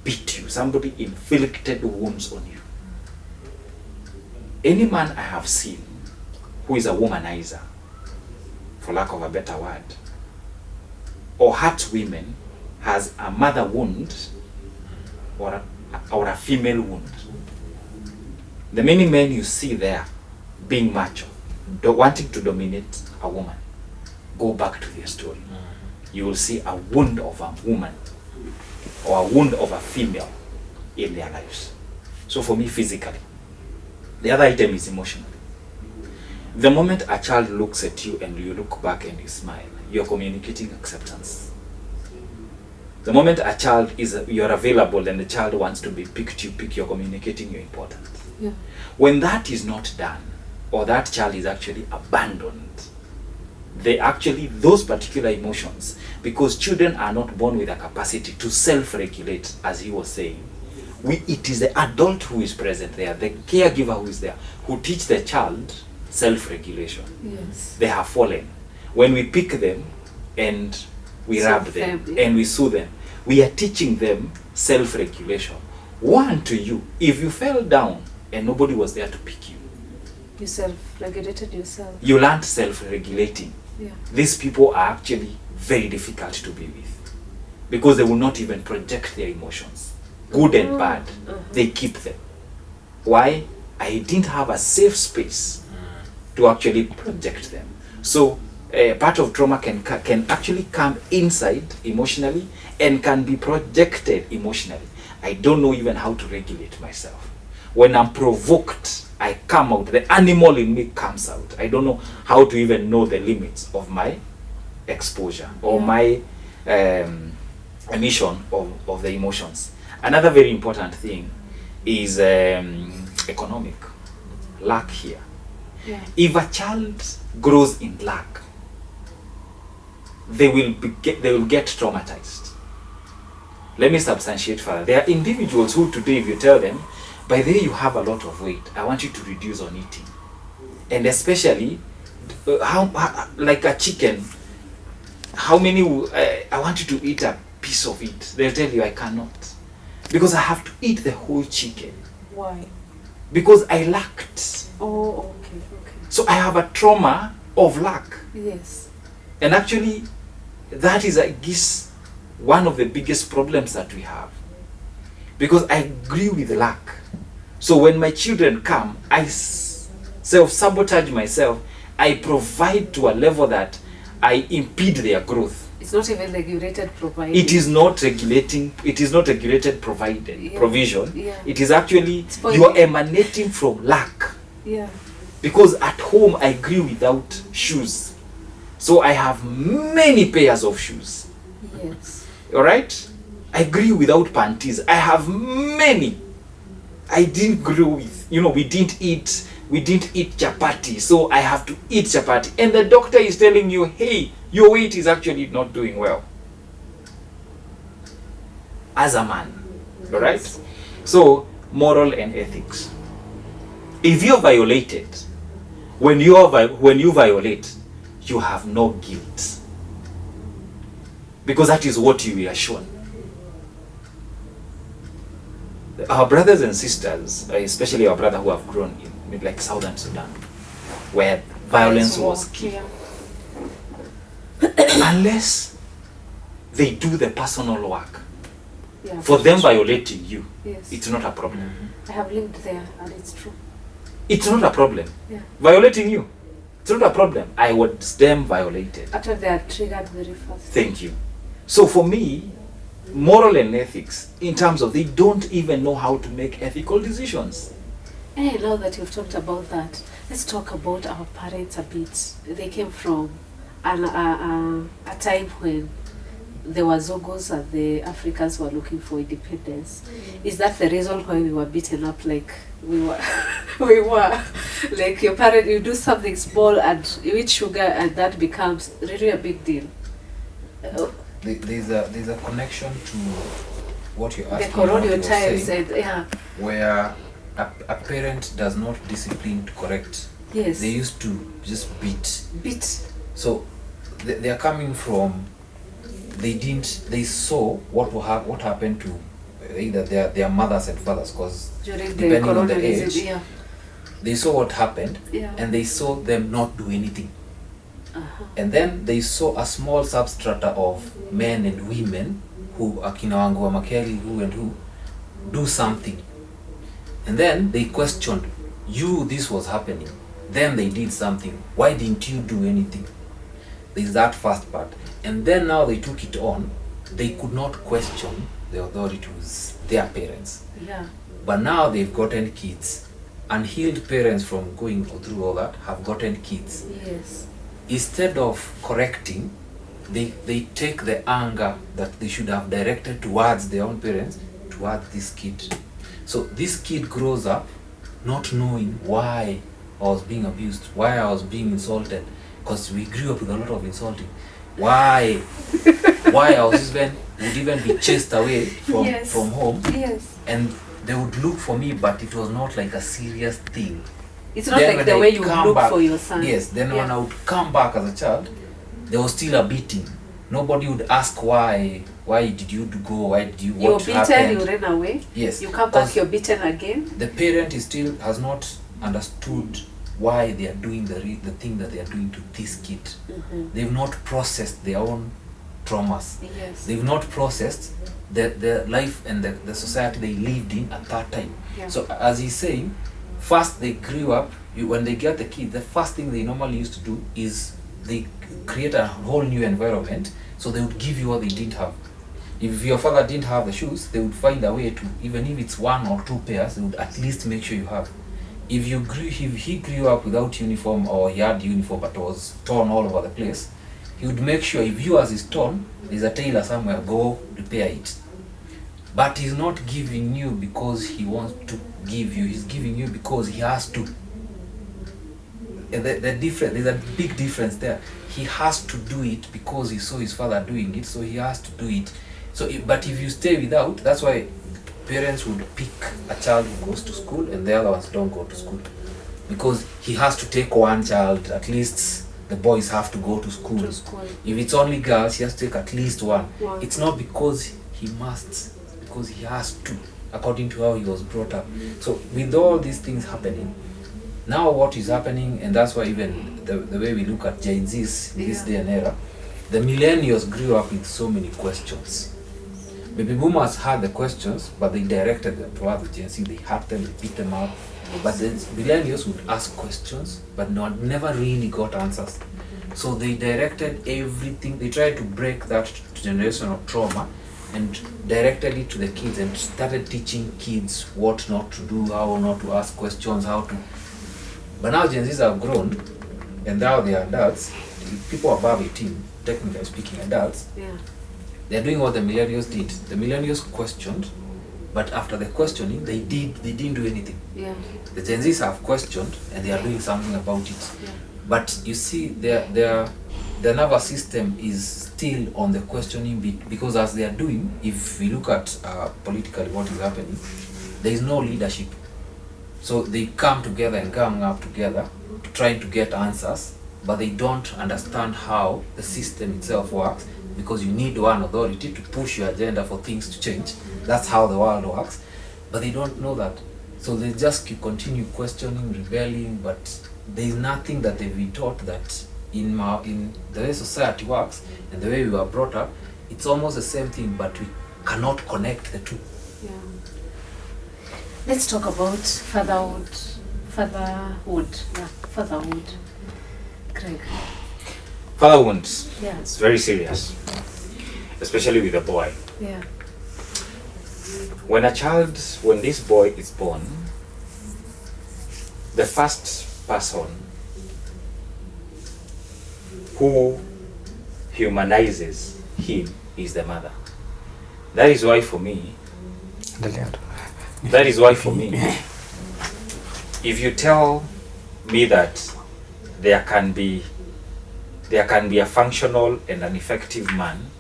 beat you. Somebody inflicted wounds on you. Any man I have seen who is a womanizer, for lack of a better word, or hurts women, has a mother wound or a female wound. The many men you see there being macho, wanting to dominate a woman, go back to their story. You will see a wound of a woman or a wound of a female in their lives. So for me, physically. The other item is emotionally. The moment a child looks at you and you look back and you smile, you're communicating acceptance. The moment a child you're available and the child wants to be picked, you're communicating you're important. Yeah. When that is not done, or that child is actually abandoned, those particular emotions, because children are not born with a capacity to self-regulate, as he was saying. It is the adult who is present there, the caregiver who is there, who teach the child self-regulation. Yes. They have fallen. When we pick them and we rub them and we soothe them, we are teaching them self-regulation. One, to you, if you fell down and nobody was there to pick you, You self-regulated yourself. you learned self-regulating. Yeah. These people are actually very difficult to be with because they will not even project their emotions, good and bad. They keep them. Why? I didn't have a safe space to actually project them. So part of trauma can actually come inside emotionally and can be projected emotionally. I don't know even how to regulate myself. When I'm provoked, I come out. The animal in me comes out. I don't know how to even know the limits of my exposure or my emission of the emotions. Another very important thing is economic lack here. Yeah. If a child grows in lack, they will get traumatized. Let me substantiate further. There are individuals who today, if you tell them, by the way, you have a lot of weight, I want you to reduce on eating. And especially, like a chicken, how many, I want you to eat a piece of it. They'll tell you, I cannot. Because I have to eat the whole chicken. Why? Because I lacked. Oh, okay. So I have a trauma of lack. Yes. And actually, that is, I guess, one of the biggest problems that we have. Because I agree with lack. So when my children come, I self-sabotage myself. I provide to a level that I impede their growth. It's not even regulated providing. It is not regulating. It is not regulated provision. Yeah. It is actually Spoiling. you are emanating from lack. Yeah. Because at home I grew without shoes, so I have many pairs of shoes. Yes. All right, I grew without panties. I have many. I didn't grow with. We didn't eat we didn't eat chapati, so I have to eat chapati. And the doctor is telling you, hey, your weight is actually not doing well. As a man, all right? So, moral and ethics. If you're violated, when you violate, you have no guilt. Because that is what you are shown. Our brothers and sisters, especially our brother who have grown in like Southern Sudan, where violence was key. Unless they do the personal work, for them violating you, it's not a problem. I have lived there and it's true. It's not a problem. Yeah. Violating you, it's not a problem. I was them violated. Actually, they are triggered very fast. Thank you. So for me, moral and ethics, in terms of they don't even know how to make ethical decisions. Hey, now that you've talked about that, let's talk about our parents a bit. They came from a time when there were Zogos and the Africans were looking for independence. Is that the reason why we were beaten up like we were? We were like your parent, you do something small and you eat sugar and that becomes really a big deal. There's a connection to what you're The asking. colonial what you're times saying, and where a parent does not discipline to correct. yes, They used to just beat. beat. So they are coming from. They saw what happened to either their mothers and fathers, because During the depending on the colonialism, age, they saw what happened, yeah. and they saw them not do anything. Uh-huh. And then they saw a small substrata of men and women who akina wangu wa Makeli, who and who do something. And then they questioned, this was happening. Then they did something. Why didn't you do anything? There's that first part. And then now they took it on. They could not question the authority, it was their parents. Yeah. But now they've gotten kids. Unhealed parents from going through all that have gotten kids. Yes. Instead of correcting, they take the anger that they should have directed towards their own parents, towards this kid. So this kid grows up not knowing why I was being abused, why I was being insulted, because we grew up with a lot of insulting. Why I would even be chased away from home, Yes. and they would look for me, but it was not like a serious thing. It's not Then like when the I way you come look back- for your son. Yes, then when I would come back as a child, there was still a beating. Nobody would ask why did you go, why did you, You're what beaten, happened? you ran away. Yes. You come back, 'cause you're beaten again. the parent is still has not understood why they are doing the thing that they are doing to this kid. Mm-hmm. They've not processed their own traumas. Yes. They've not processed the life and the society they lived in at that time. Yeah. So as he's saying, first they grew up, when they get the kid, the first thing they normally used to do is they create a whole new environment, so they would give you what they didn't have. If your father didn't have the shoes, they would find a way to, even if it's 1 or 2 pairs, they would at least make sure you have. If he grew up without uniform, or he had uniform but was torn all over the place, he would make sure if yours is torn, there's a tailor somewhere, go repair it. But he's not giving you because he wants to give you, he's giving you because he has to. The difference, there's a big difference there. He has to do it because he saw his father doing it, so he has to do it. So, but if you stay without, that's why parents would pick a child who goes to school and the other ones don't go to school, because he has to take one child. At least the boys have to go to school. If it's only girls, he has to take at least one. It's not because he must, because he has to, according to how he was brought up. So with all these things happening, now what is happening, and that's why even the way we look at Gen Zs in this day and era, the millennials grew up with so many questions. Baby boomers had the questions, but they directed them towards the Gen Z. They had them, they beat them up. But the millennials would ask questions, but never really got answers. So they directed everything. They tried to break that generational trauma and directed it to the kids and started teaching kids what not to do, how not to ask questions, how to. But now Gen Zs have grown, and now they are adults. People above 18, technically speaking, adults. Yeah. They're doing what the millennials did. The millennials questioned, but after the questioning, they didn't do anything. Yeah. The Gen Zs have questioned and they are doing something about it. Yeah. But you see, their nervous system is still on the questioning bit, because as they are doing, if we look at politically what is happening, there is no leadership. So they come together and come up together trying to get answers, but they don't understand how the system itself works, because you need one authority to push your agenda for things to change. That's how the world works, but they don't know that. So they just continue questioning, rebelling, but there is nothing that they've been taught that in the way society works and the way we were brought up, it's almost the same thing, but we cannot connect the two. Yeah. Let's talk about fatherhood. Yeah, fatherhood. Greg. Fatherhood, Yeah. it's very serious, especially with a boy. Yeah. When this boy is born, the first person who humanizes him is the mother. That is why for me, if you tell me that there can be a functional and an effective man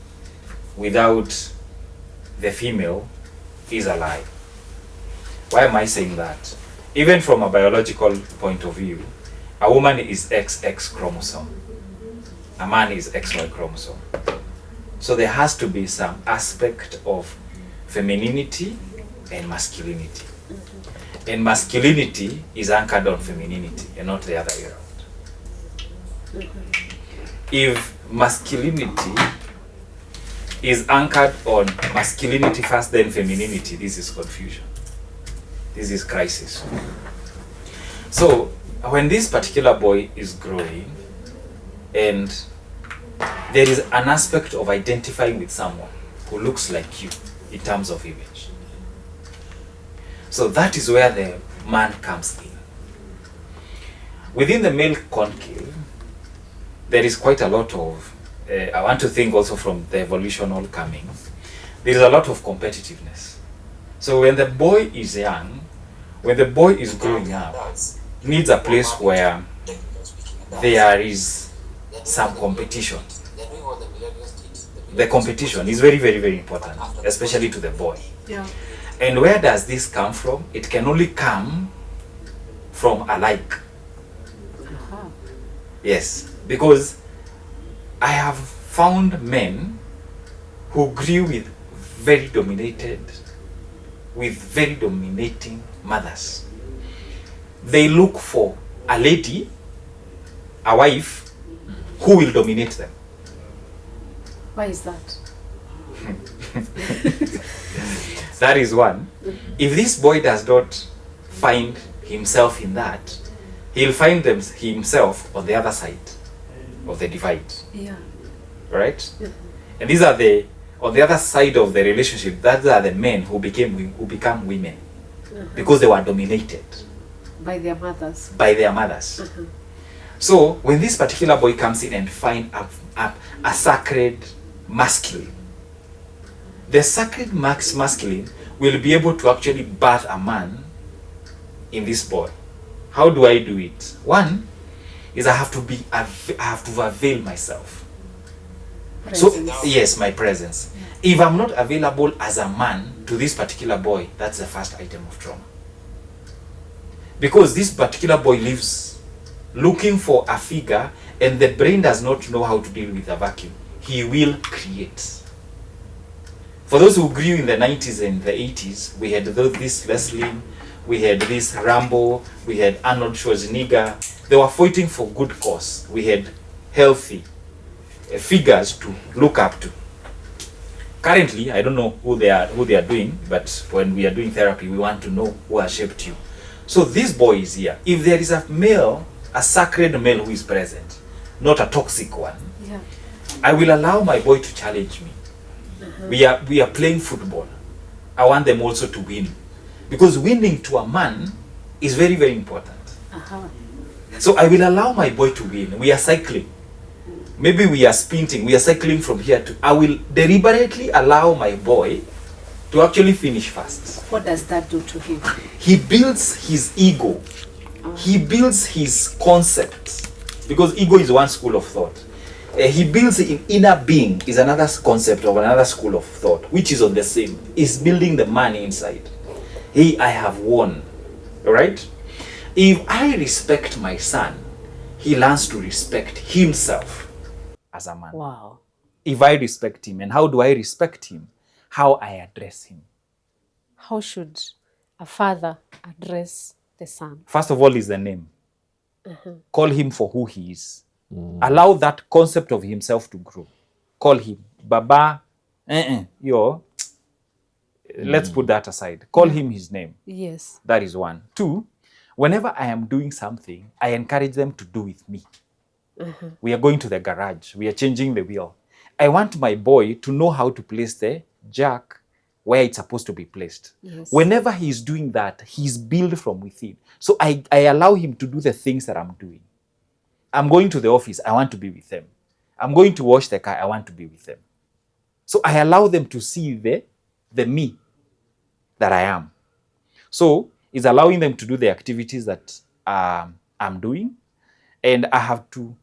without the female, is a lie. Why am I saying that? Even from a biological point of view, a woman is XX chromosome, a man is XY chromosome. So there has to be some aspect of femininity and masculinity. And masculinity is anchored on femininity and not the other way around. If masculinity is anchored on masculinity first, then femininity, this is confusion. This is crisis. So when this particular boy is growing, and there is an aspect of identifying with someone who looks like you in terms of image. So that is where the man comes in. Within the male concave, there is quite a lot of, I want to think also from the evolutional coming, there is a lot of competitiveness. So when the boy is young, when the boy is growing up, he needs a place where there is some competition. The competition is very, very, very important, especially to the boy. Yeah. And where does this come from? It can only come from a like. Uh-huh. Yes, because I have found men who grew with very dominating mothers. They look for a lady, a wife, who will dominate them. Why is that? That is one. If this boy does not find himself in that, he'll find himself on the other side of the divide. Yeah. Right? And these are on the other side of the relationship, that are the men who become women because they were dominated By their mothers. by their mothers. So when this particular boy comes in and find a sacred masculine, the sacred masculine will be able to actually birth a man in this boy. How do I do it? One is I have to avail myself. Presence. So yes, my presence. If I'm not available as a man to this particular boy, that's the first item of trauma. Because this particular boy lives looking for a figure, and the brain does not know how to deal with a vacuum. He will create. For those who grew in the 90s and the 80s, we had this Leslie, we had this Rambo, we had Arnold Schwarzenegger. They were fighting for good cause. We had healthy figures to look up to. Currently, I don't know who they are doing, but when we are doing therapy, we want to know who has shaped you. So this boy is here. If there is a male, a sacred male who is present, not a toxic one, Yeah. I will allow my boy to challenge me. We are playing football. I want them also to win, because winning to a man is very, very important. Uh-huh. So I will allow my boy to win. We are cycling. Maybe we are sprinting. We are cycling from here to. I will deliberately allow my boy to actually finish fast. What does that do to him? He builds his ego. He builds his concepts, because ego is one school of thought. He builds in inner being is another concept of another school of thought, which is on the same. Is building the man inside. Hey, I have won. Right? If I respect my son, he learns to respect himself as a man. Wow. If I respect him, and how do I respect him? How I address him. How should a father address the son? First of all is the name. Call him for who he is. Allow that concept of himself to grow. Call him Baba. Yo. Let's put that aside. Call him his name. Yes. That is one. Two, whenever I am doing something, I encourage them to do with me. We are going to the garage. We are changing the wheel. I want my boy to know how to place the jack where it's supposed to be placed. Yes. Whenever he's doing that, he's built from within. So I allow him to do the things that I'm doing. I'm going to the office, I want to be with them. I'm going to wash the car, I want to be with them. So I allow them to see the me that I am. So it's allowing them to do the activities that I'm doing, and I have to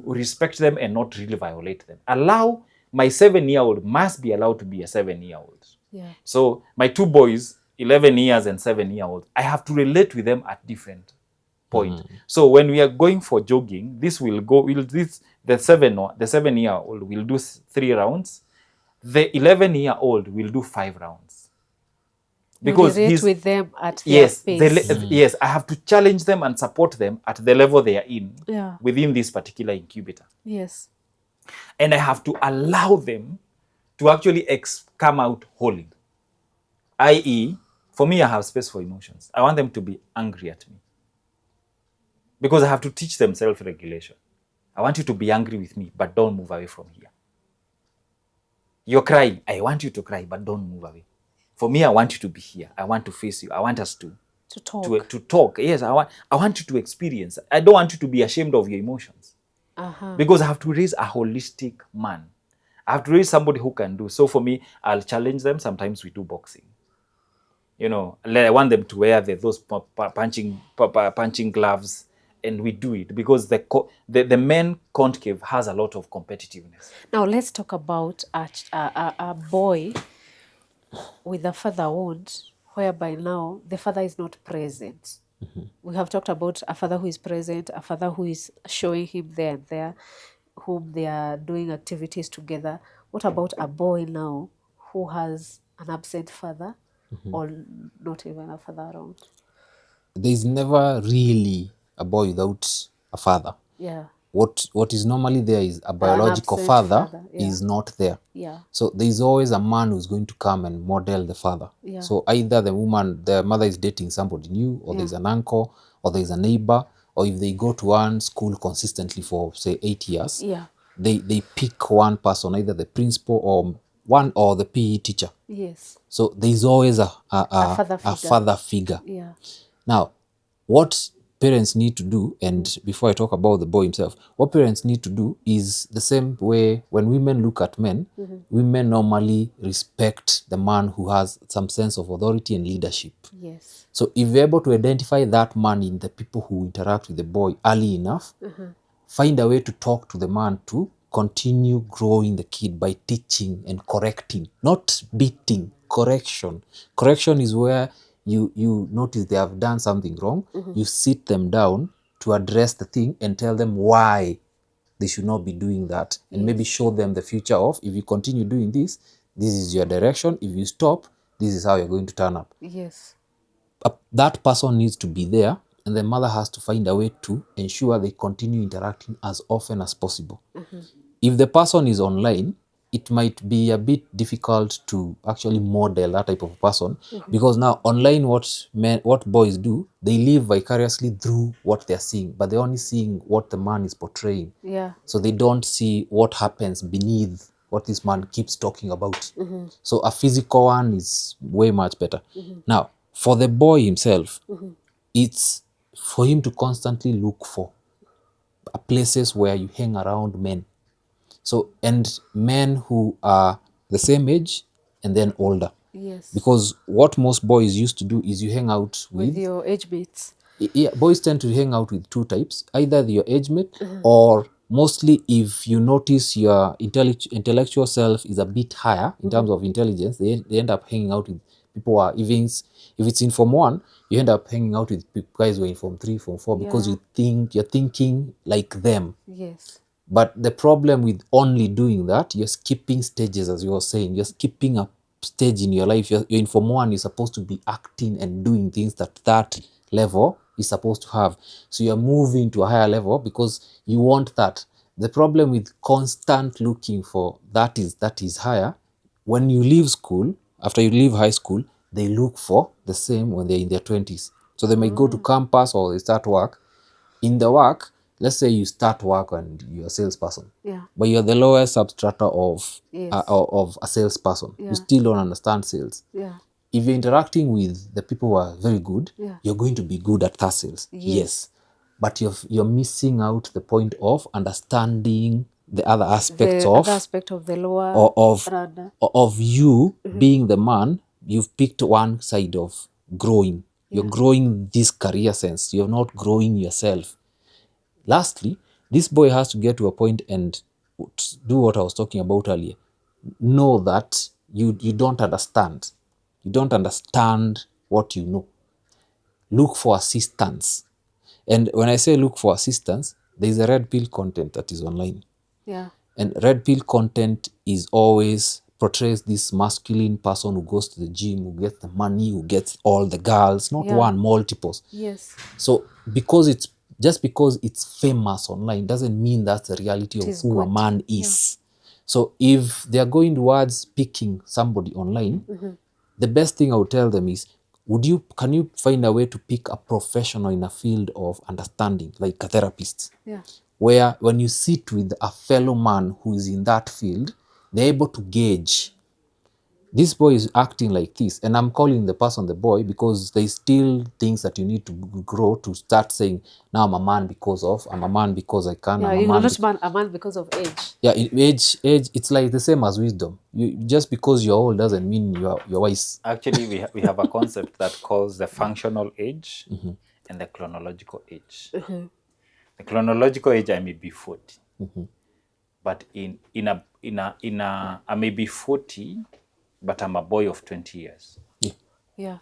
respect them and not really violate them. Allow my 7-year-old must be allowed to be a 7-year-old. Yeah. So my two boys, 11 years and 7-year-old, I have to relate with them at different point. So when we are going for jogging, the 7-year-old will do 3 rounds. The 11-year-old will do 5 rounds. Because he's with them at their yes, pace. yes, I have to challenge them and support them at the level they are in within this particular incubator. Yes. And I have to allow them to actually come out wholly. I.e., for me, I have space for emotions. I want them to be angry at me, because I have to teach them self-regulation. I want you to be angry with me, but don't move away from here. You're crying. I want you to cry, but don't move away. For me, I want you to be here. I want to face you. I want us to talk. To talk. Yes, I want you to experience. I don't want you to be ashamed of your emotions. Because I have to raise a holistic man. I have to raise somebody who can do. So for me, I'll challenge them. Sometimes we do boxing. You know, I want them to wear those punching gloves, and we do it because the men concave has a lot of competitiveness. Now let's talk about a boy with a father wound, whereby now the father is not present. We have talked about a father who is present, a father who is showing him there and there, whom they are doing activities together. What about a boy now who has an absent father or not even a father around? There's never really a boy without a father. Yeah. What is normally there is a biological father is not there. Yeah. So there's always a man who's going to come and model the father. Yeah. So either the mother is dating somebody new, or there's an uncle, or there's a neighbor, or if they go to one school consistently for say 8 years, they pick one person, either the principal or the PE teacher. Yes. So there's always a father figure. Yeah. Now, what parents need to do, and before I talk about the boy himself, what parents need to do is the same way when women look at men, women normally respect the man who has some sense of authority and leadership. Yes. So if you're able to identify that man in the people who interact with the boy early enough, find a way to talk to the man to continue growing the kid by teaching and correcting, not beating, correction. Correction is where you notice they have done something wrong, you sit them down to address the thing and tell them why they should not be doing that, and maybe show them the future of, if you continue doing this, this is your direction. If you stop, this is how you're going to turn up. Yes. That person needs to be there, and the mother has to find a way to ensure they continue interacting as often as possible. If the person is online, it might be a bit difficult to actually model that type of person, because now online, what boys do, they live vicariously through what they're seeing, but they're only seeing what the man is portraying. Yeah. So they don't see what happens beneath what this man keeps talking about. So a physical one is way much better. Now, for the boy himself, it's for him to constantly look for places where you hang around men. So, and men who are the same age and then older. Yes. Because what most boys used to do is you hang out With with, your age mates. yeah, boys tend to hang out with two types, either your age mate or mostly if you notice your intellectual self is a bit higher in terms of intelligence, they end up hanging out with people who are even, if it's in Form 1, you end up hanging out with guys who are in Form 3, Form 4, because Yeah. you think you're thinking like them. Yes. But the problem with only doing that, you're skipping stages, as you were saying. You're skipping a stage in your life. You're in Form 1, you're supposed to be acting and doing things that level is supposed to have. So you're moving to a higher level because you want that. The problem with constant looking for that is higher, when you leave school, after you leave high school, they look for the same when they're in their 20s. So they may go to campus or they start work. In the work, let's say you start work and you're a salesperson, Yeah. but you're the lowest substrata Yes. of a salesperson. Yeah. You still don't understand sales. Yeah. If you're interacting with the people who are very good, Yeah. you're going to be good at that sales. Yes. But you're missing out the point of understanding the other aspects The other aspect of the lower of runner. of you being the man. You've picked one side of growing. You're Yeah. growing this career sense. You're not growing yourself. Lastly, this boy has to get to a point and do what I was talking about earlier. Know that you don't understand. You don't understand what you know. Look for assistance. And when I say look for assistance, there is a red pill content that is online. Yeah. And red pill content is always portrays this masculine person who goes to the gym, who gets the money, who gets all the girls, not Yeah. one, multiples. Yes. So because it's famous online doesn't mean that's the reality of is who a good. man is. So if they're going towards picking somebody online, the best thing I would tell them is, can you find a way to pick a professional in a field of understanding, like a therapist, Yeah. where when you sit with a fellow man who is in that field, they're able to gauge this boy is acting like this, and I'm calling the person the boy because there's still things that you need to grow to start saying, now I'm a man because I can, Yeah. I'm a You're man. not a man because of age. Yeah, in age, it's like the same as wisdom. You just because you're old doesn't mean you're wise. Actually, we have a concept that calls the functional age and the chronological age. The chronological age, I may be 40, but I may be 40, but I'm a boy of 20 years. Yeah.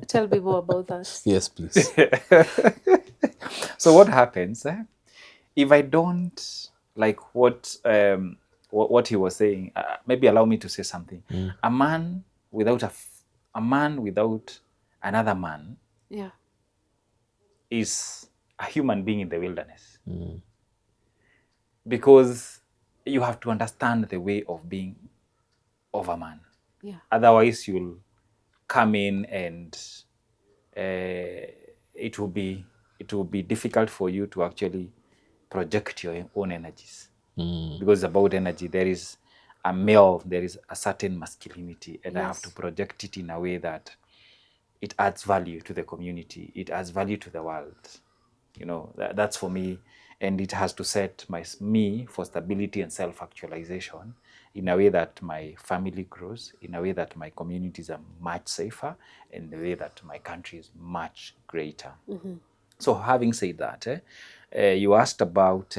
Tell me more about that. Yes, please. So what happens if I don't like what he was saying? Maybe allow me to say something. A man without a man without another man Yeah. is a human being in the wilderness, because you have to understand the way of being of a man. Yeah. Otherwise, you'll come in and it will be difficult for you to actually project your own energies, because about energy there is a certain masculinity, and I have to project it in a way that it adds value to the community, it adds value to the world. That's for me, and it has to set me for stability and self-actualization in a way that my family grows, in a way that my communities are much safer, in the way that my country is much greater. So having said that, you asked about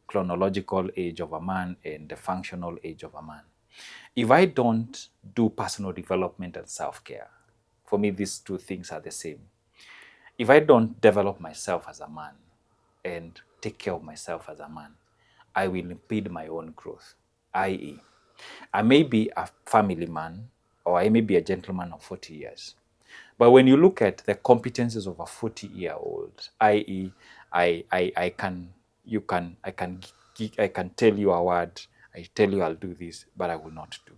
chronological age of a man and the functional age of a man. If I don't do personal development and self-care, for me these two things are the same. If I don't develop myself as a man and take care of myself as a man, I will impede my own growth. I.e., I may be a family man, or I may be a gentleman of 40 years. But when you look at the competences of a 40-year-old, i.e., I can tell you a word, I tell you I'll do this, but I will not do.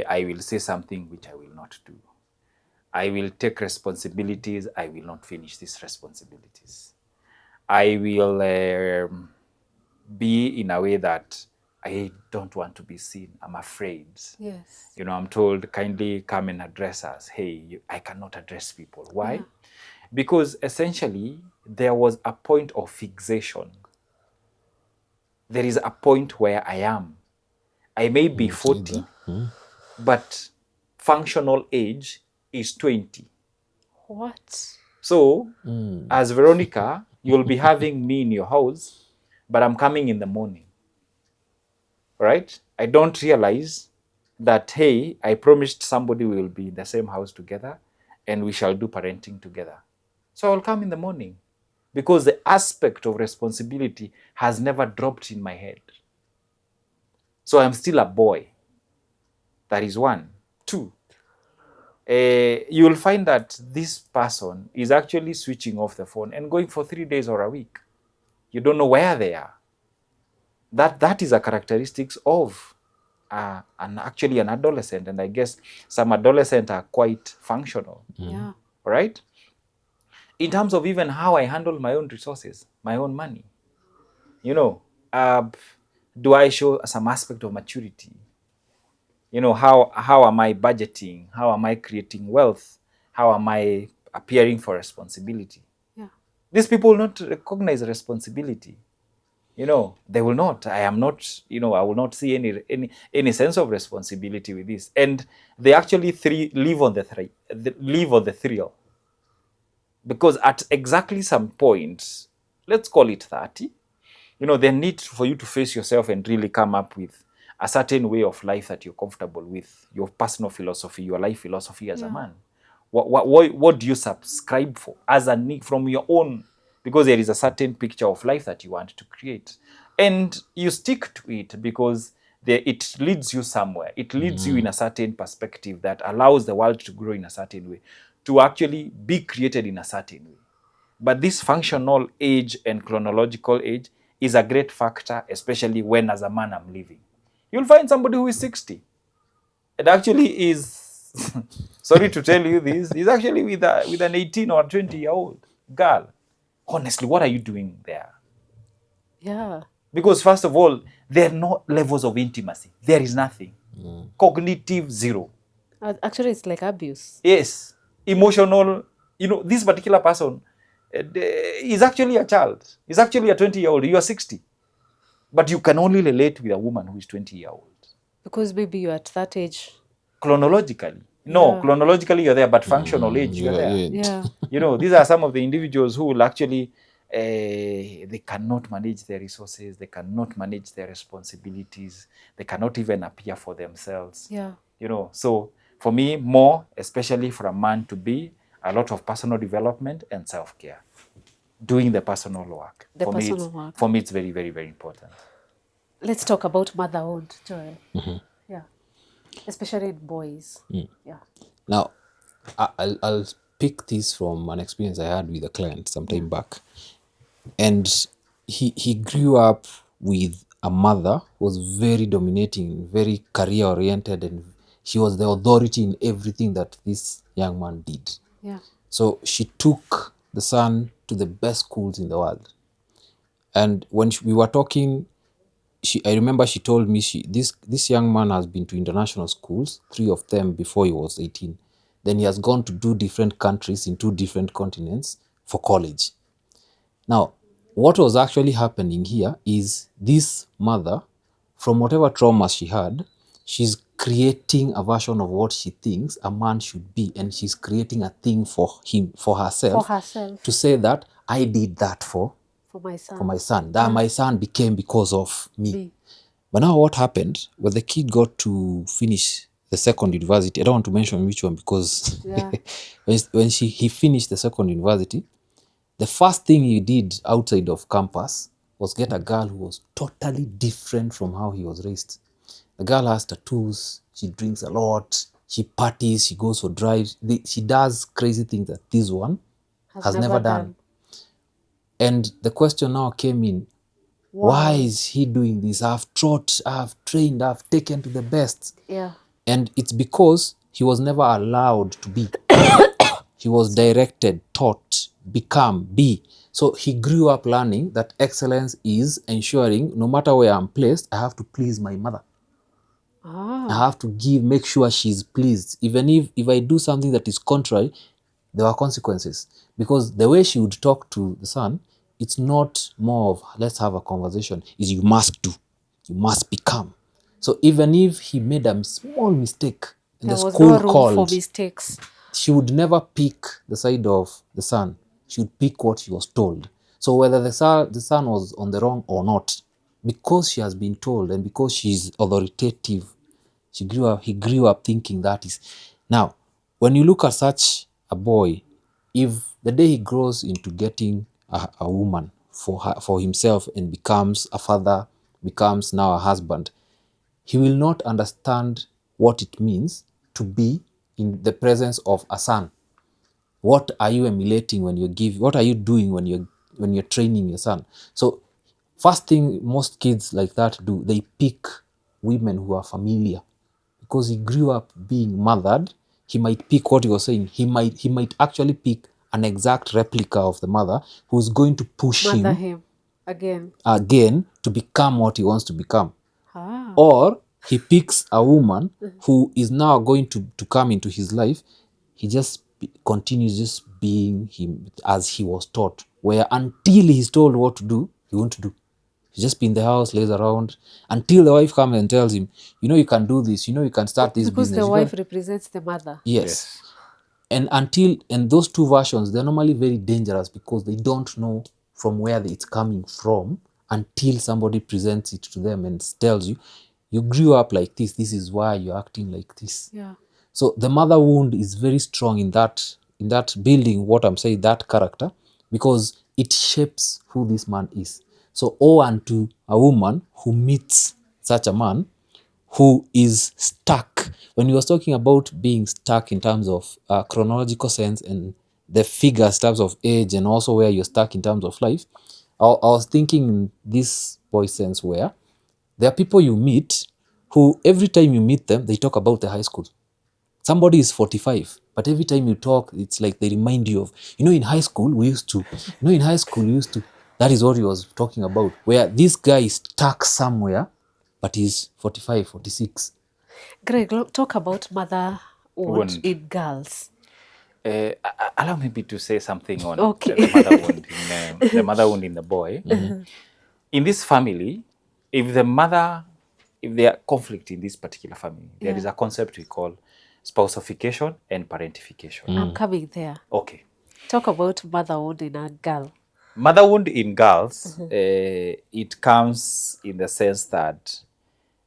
I will say something which I will not do. I will take responsibilities, I will not finish these responsibilities. I will be in a way that I don't want to be seen. I'm afraid. Yes. I'm told, kindly come and address us. Hey, I cannot address people. Why? Because essentially, there was a point of fixation. There is a point where I am. I may be 40, but functional age is 20. What? So, as Veronica, you'll be having me in your house, but I'm coming in the morning. Right? I don't realize that, hey, I promised somebody we will be in the same house together and we shall do parenting together. So I'll come in the morning because the aspect of responsibility has never dropped in my head. So I'm still a boy. That is one. Two, you will find that this person is actually switching off the phone and going for 3 days or a week. You don't know where they are. That is a characteristics of actually an adolescent, and I guess some adolescents are quite functional. Yeah. Right? In terms of even how I handle my own resources, my own money, you know, do I show some aspect of maturity? You know, how am I budgeting? How am I creating wealth? How am I appearing for responsibility? Yeah. These people will not recognize responsibility. You know, they will not. I am not, you know, I will not see any sense of responsibility with this. And they actually live on the thrill. Because at exactly some point, let's call it 30, you know, the need for you to face yourself and really come up with a certain way of life that you're comfortable with, your personal philosophy, your life philosophy as a man. What do you subscribe for as a need from your own? Because there is a certain picture of life that you want to create. And you stick to it because it leads you somewhere. It leads you in a certain perspective that allows the world to grow in a certain way, to actually be created in a certain way. But this functional age and chronological age is a great factor, especially when as a man I'm living. You'll find somebody who is 60 and actually is, sorry to tell you this, is actually with an 18 or 20-year-old girl. Honestly, what are you doing there? Yeah. Because first of all, there are no levels of intimacy. There is nothing. Cognitive, zero. Actually, it's like abuse. Yes. Emotional, you know, this particular person is actually a child. He's actually a 20-year-old. You are 60. But you can only relate with a woman who is 20-year-old. Because maybe you're at that age. Chronologically. No, Yeah. chronologically you're there, but functional age, you're there. Yeah. You know, these are some of the individuals who will actually, they cannot manage their resources. They cannot manage their responsibilities. They cannot even appear for themselves. Yeah. You know, so for me, more, especially for a man to be, a lot of personal development and self-care. Doing the personal work. For me, it's very, very, very important. Let's talk about motherhood, Joel. Yeah. Especially in boys. Yeah. Now, I'll pick this from an experience I had with a client some time back. And he grew up with a mother who was very dominating, very career oriented, and she was the authority in everything that this young man did. Yeah. So she took the son to the best schools in the world. And when we were talking, I remember she told me this young man has been to international schools, 3 of them before he was 18. Then he has gone to 2 different countries in 2 different continents for college. Now, what was actually happening here is this mother, from whatever trauma she had, she's creating a version of what she thinks a man should be, and she's creating a thing for herself. To say that I did that for my son. That my son became because of me. But now what happened, when the kid got to finish the second university, I don't want to mention which one because when he finished the second university, the first thing he did outside of campus was get a girl who was totally different from how he was raised. The girl has tattoos, she drinks a lot, she parties, she goes for drives, she does crazy things that this one has never done. And the question now came in, why is he doing this? I've taught, I've trained, I've taken to the best. Yeah. And it's because he was never allowed to be. He was directed, taught, become, be. So he grew up learning that excellence is ensuring no matter where I'm placed, I have to please my mother. I have to make sure she's pleased. Even if I do something that is contrary, there are consequences. Because the way she would talk to the son, it's not more of let's have a conversation, is you must do, you must become. So even if he made a small mistake and There the was no school room for called, mistakes. she would never pick the side of the son. She would pick what she was told. So whether the son was on the wrong or not, because she has been told and because she's authoritative, he grew up thinking that is. Now, when you look at such a boy, if the day he grows into getting a woman for himself and becomes a father, becomes now a husband, he will not understand what it means to be in the presence of a son. What are you emulating when you give? What are you doing when you're training your son? So first thing most kids like that do, they pick women who are familiar because he grew up being mothered. He might pick what you were saying. He might actually pick an exact replica of the mother who's going to push Mother him him again. again to become what he wants to become. Ah. Or he picks a woman who is now going to come into his life. He just continues just being him as he was taught, where until he's told what to do, he won't do. He's just be in the house, lays around, until the wife comes and tells him, you can do this, you can start this Because business. the wife represents the mother. Yes. And those two versions, they're normally very dangerous because they don't know from where it's coming from until somebody presents it to them and tells you, you grew up like this is why you're acting like this. Yeah. So the mother wound is very strong in that building, what I'm saying, that character, because it shapes who this man is. So unto a woman who meets such a man who is stuck. When he was talking about being stuck in terms of chronological sense and the figures, terms of age, and also where you're stuck in terms of life, I was thinking in this boy sense where there are people you meet who every time you meet them, they talk about the high school. Somebody is 45, but every time you talk, it's like they remind you of, in high school, we used to, that is what he was talking about, where this guy is stuck somewhere, but he's 45, 46. Greg, talk about motherhood Wound. in girls. Allow me to say something on Okay. the mother wound in the mother wound in the boy. In this family, if there are conflict in this particular family, there is a concept we call spouseification and parentification. I'm coming there. Okay. Talk about motherhood in a girl. Mother wound in girls, it comes in the sense that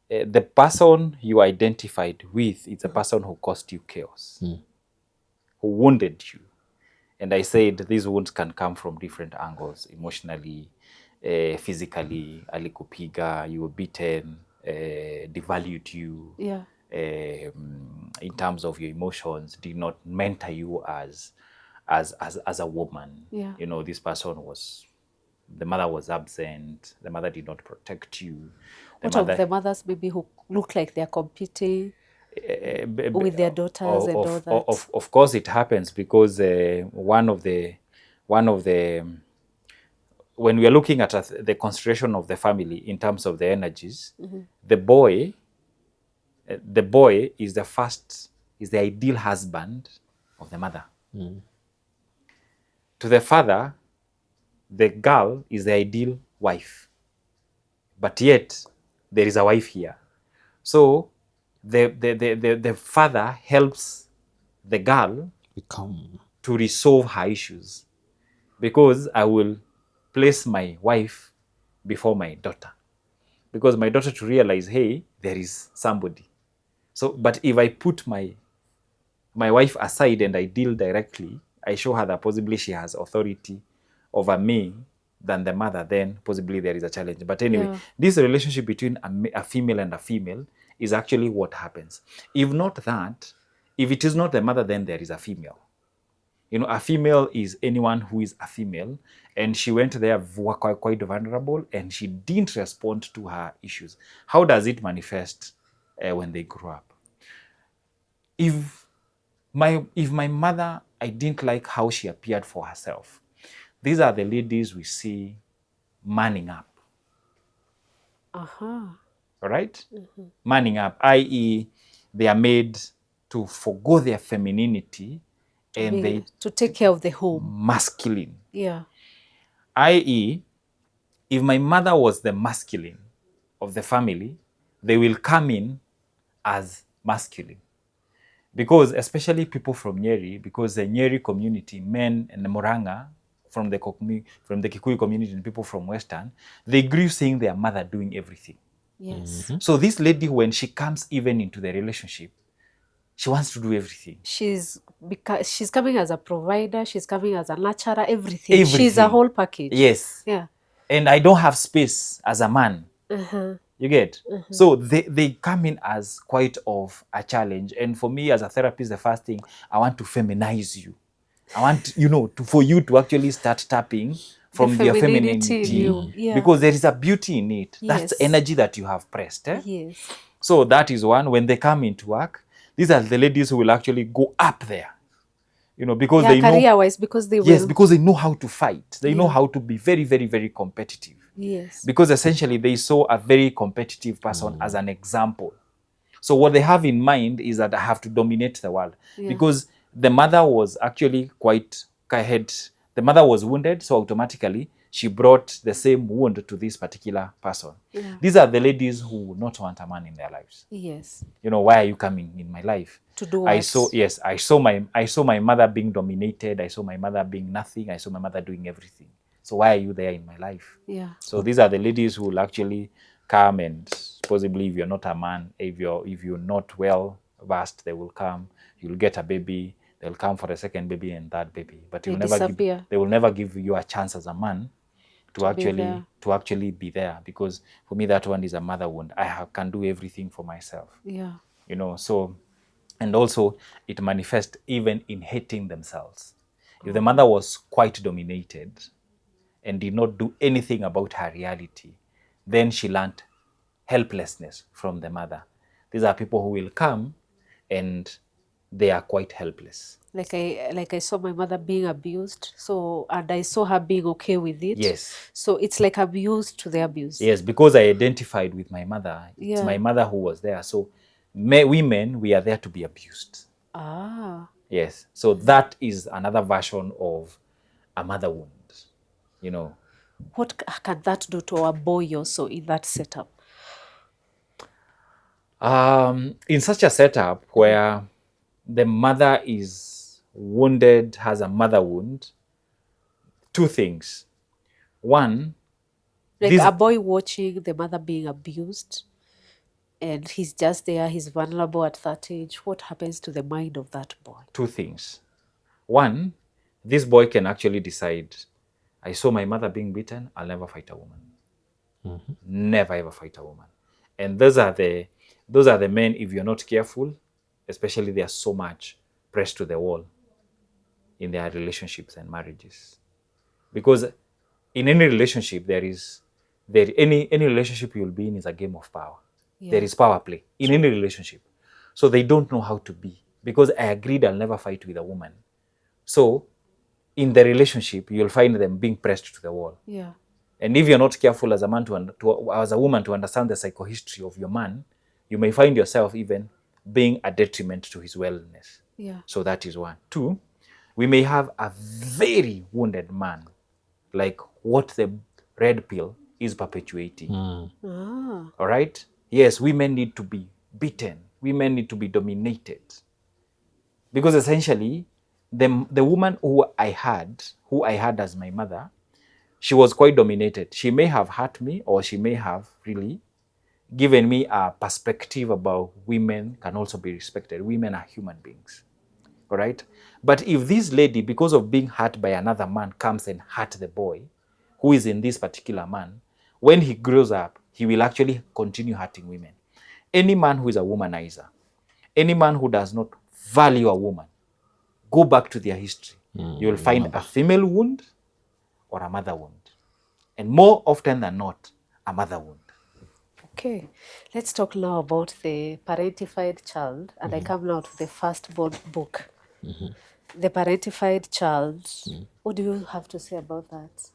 the person you identified with is a person who caused you chaos, who wounded you. And I said these wounds can come from different angles, emotionally, physically, alikupiga, you were beaten, devalued you, Yeah. in terms of your emotions, did not mentor you as a woman. Yeah. This person the mother was absent, the mother did not protect you. What of the mothers maybe who look like they're competing with their daughters and all that? Of course it happens because one of the when we are looking at the constellation of the family in terms of the energies, the boy is the ideal husband of the mother. To the father, the girl is the ideal wife, but yet there is a wife here. So the father helps the girl to resolve her issues, because I will place my wife before my daughter, because my daughter to realize, hey, there is somebody. So, but if I put my wife aside and I deal directly, I show her that possibly she has authority over me than the mother, then possibly there is a challenge. But anyway, this relationship between a female and a female is actually what happens. If not that, if it is not the mother, then there is a female. A female is anyone who is a female, and she went there quite vulnerable, and she didn't respond to her issues. How does it manifest when they grow up? If my mother, I didn't like how she appeared for herself, these are the ladies we see manning up. All right? Manning up, i.e., they are made to forgo their femininity and to take care of the home. Masculine. Yeah. I.e., if my mother was the masculine of the family, they will come in as masculine. Because especially people from Nyeri, because the Nyeri community, men and the Moranga, from the Kikuyu community and people from Western, they grew seeing their mother doing everything. Yes. So this lady, when she comes even into the relationship, she wants to do everything. She's coming as a provider, she's coming as a nurturer, everything. She's a Everything. whole package. Yes. Yeah. And I don't have space as a man. You get? So they come in as quite of a challenge. And for me as a therapist, the first thing, I want to feminize you. I want, for you to actually start tapping from your femininity femininity. in you. Yeah. Because there is a beauty in it. That's Yes. energy that you have pressed. Yes. So that is one. When they come into work, these are the ladies who will actually go up there. Because Yeah, they know career-wise, because they will. Yes, because they know how to fight. They know Yeah. how to be very, very, very competitive. Yes. Because essentially they saw a very competitive person as an example. So what they have in mind is that I have to dominate the world. Yeah. Because the mother was actually the mother was wounded, so automatically she brought the same wound to this particular person. Yeah. These are the ladies who would not want a man in their lives. Yes. Why are you coming in my life? To do I what? saw my mother being dominated. I saw my mother being nothing. I saw my mother doing everything. So why are you there in my life? Yeah. So these are the ladies who will actually come, and possibly if you're not a man, if you're not well versed, they will come. You'll get a baby. They'll come for a second baby and third baby, but They disappear. they will never give you a chance as a man to actually be there, because for me that one is a mother wound. I can do everything for myself. Yeah. So, and also it manifests even in hating themselves. If the mother was quite dominated and did not do anything about her reality, then she learned helplessness from the mother. These are people who will come and they are quite helpless. Like I saw my mother being abused, and I saw her being okay with it. Yes. So it's like abused to the abuse. Yes, because I identified with my mother. It's Yeah. my mother who was there. So women, we are there to be abused. Ah. Yes. So that is another version of a mother wound. What can that do to our boy also in that setup? In such a setup where the mother is wounded, has a mother wound, two things. One, Like this- a boy watching the mother being abused, and he's just there, he's vulnerable at that age. What happens to the mind of that boy? two things. One, this boy can actually decide, I saw my mother being beaten, I'll never fight a woman. Never ever fight a woman. And those are the men, if you're not careful, especially they are so much pressed to the wall in their relationships and marriages. Because in any relationship, any relationship you'll be in is a game of power. Yeah. There is power play in any relationship. So they don't know how to be. Because I agreed I'll never fight with a woman. So in the relationship, you'll find them being pressed to the wall. Yeah. And if you're not careful as a man as a woman to understand the psychohistory of your man, you may find yourself even being a detriment to his wellness. Yeah. So that is one. Two, we may have a very wounded man, like what the red pill is perpetuating. Ah. All right? Yes, women need to be beaten. Women need to be dominated. Because essentially, the woman who I had as my mother, she was quite dominated. She may have hurt me, or she may have really given me a perspective about women can also be respected. Women are human beings. All right? But if this lady, because of being hurt by another man, comes and hurt the boy, who is in this particular man, when he grows up, he will actually continue hurting women. Any man who is a womanizer, any man who does not value a woman, go back to their history. You will find a female wound or a mother wound. And more often than not, a mother wound. Okay, let's talk now about the parentified child, and I come now to the firstborn book. The parentified child. What do you have to say about that?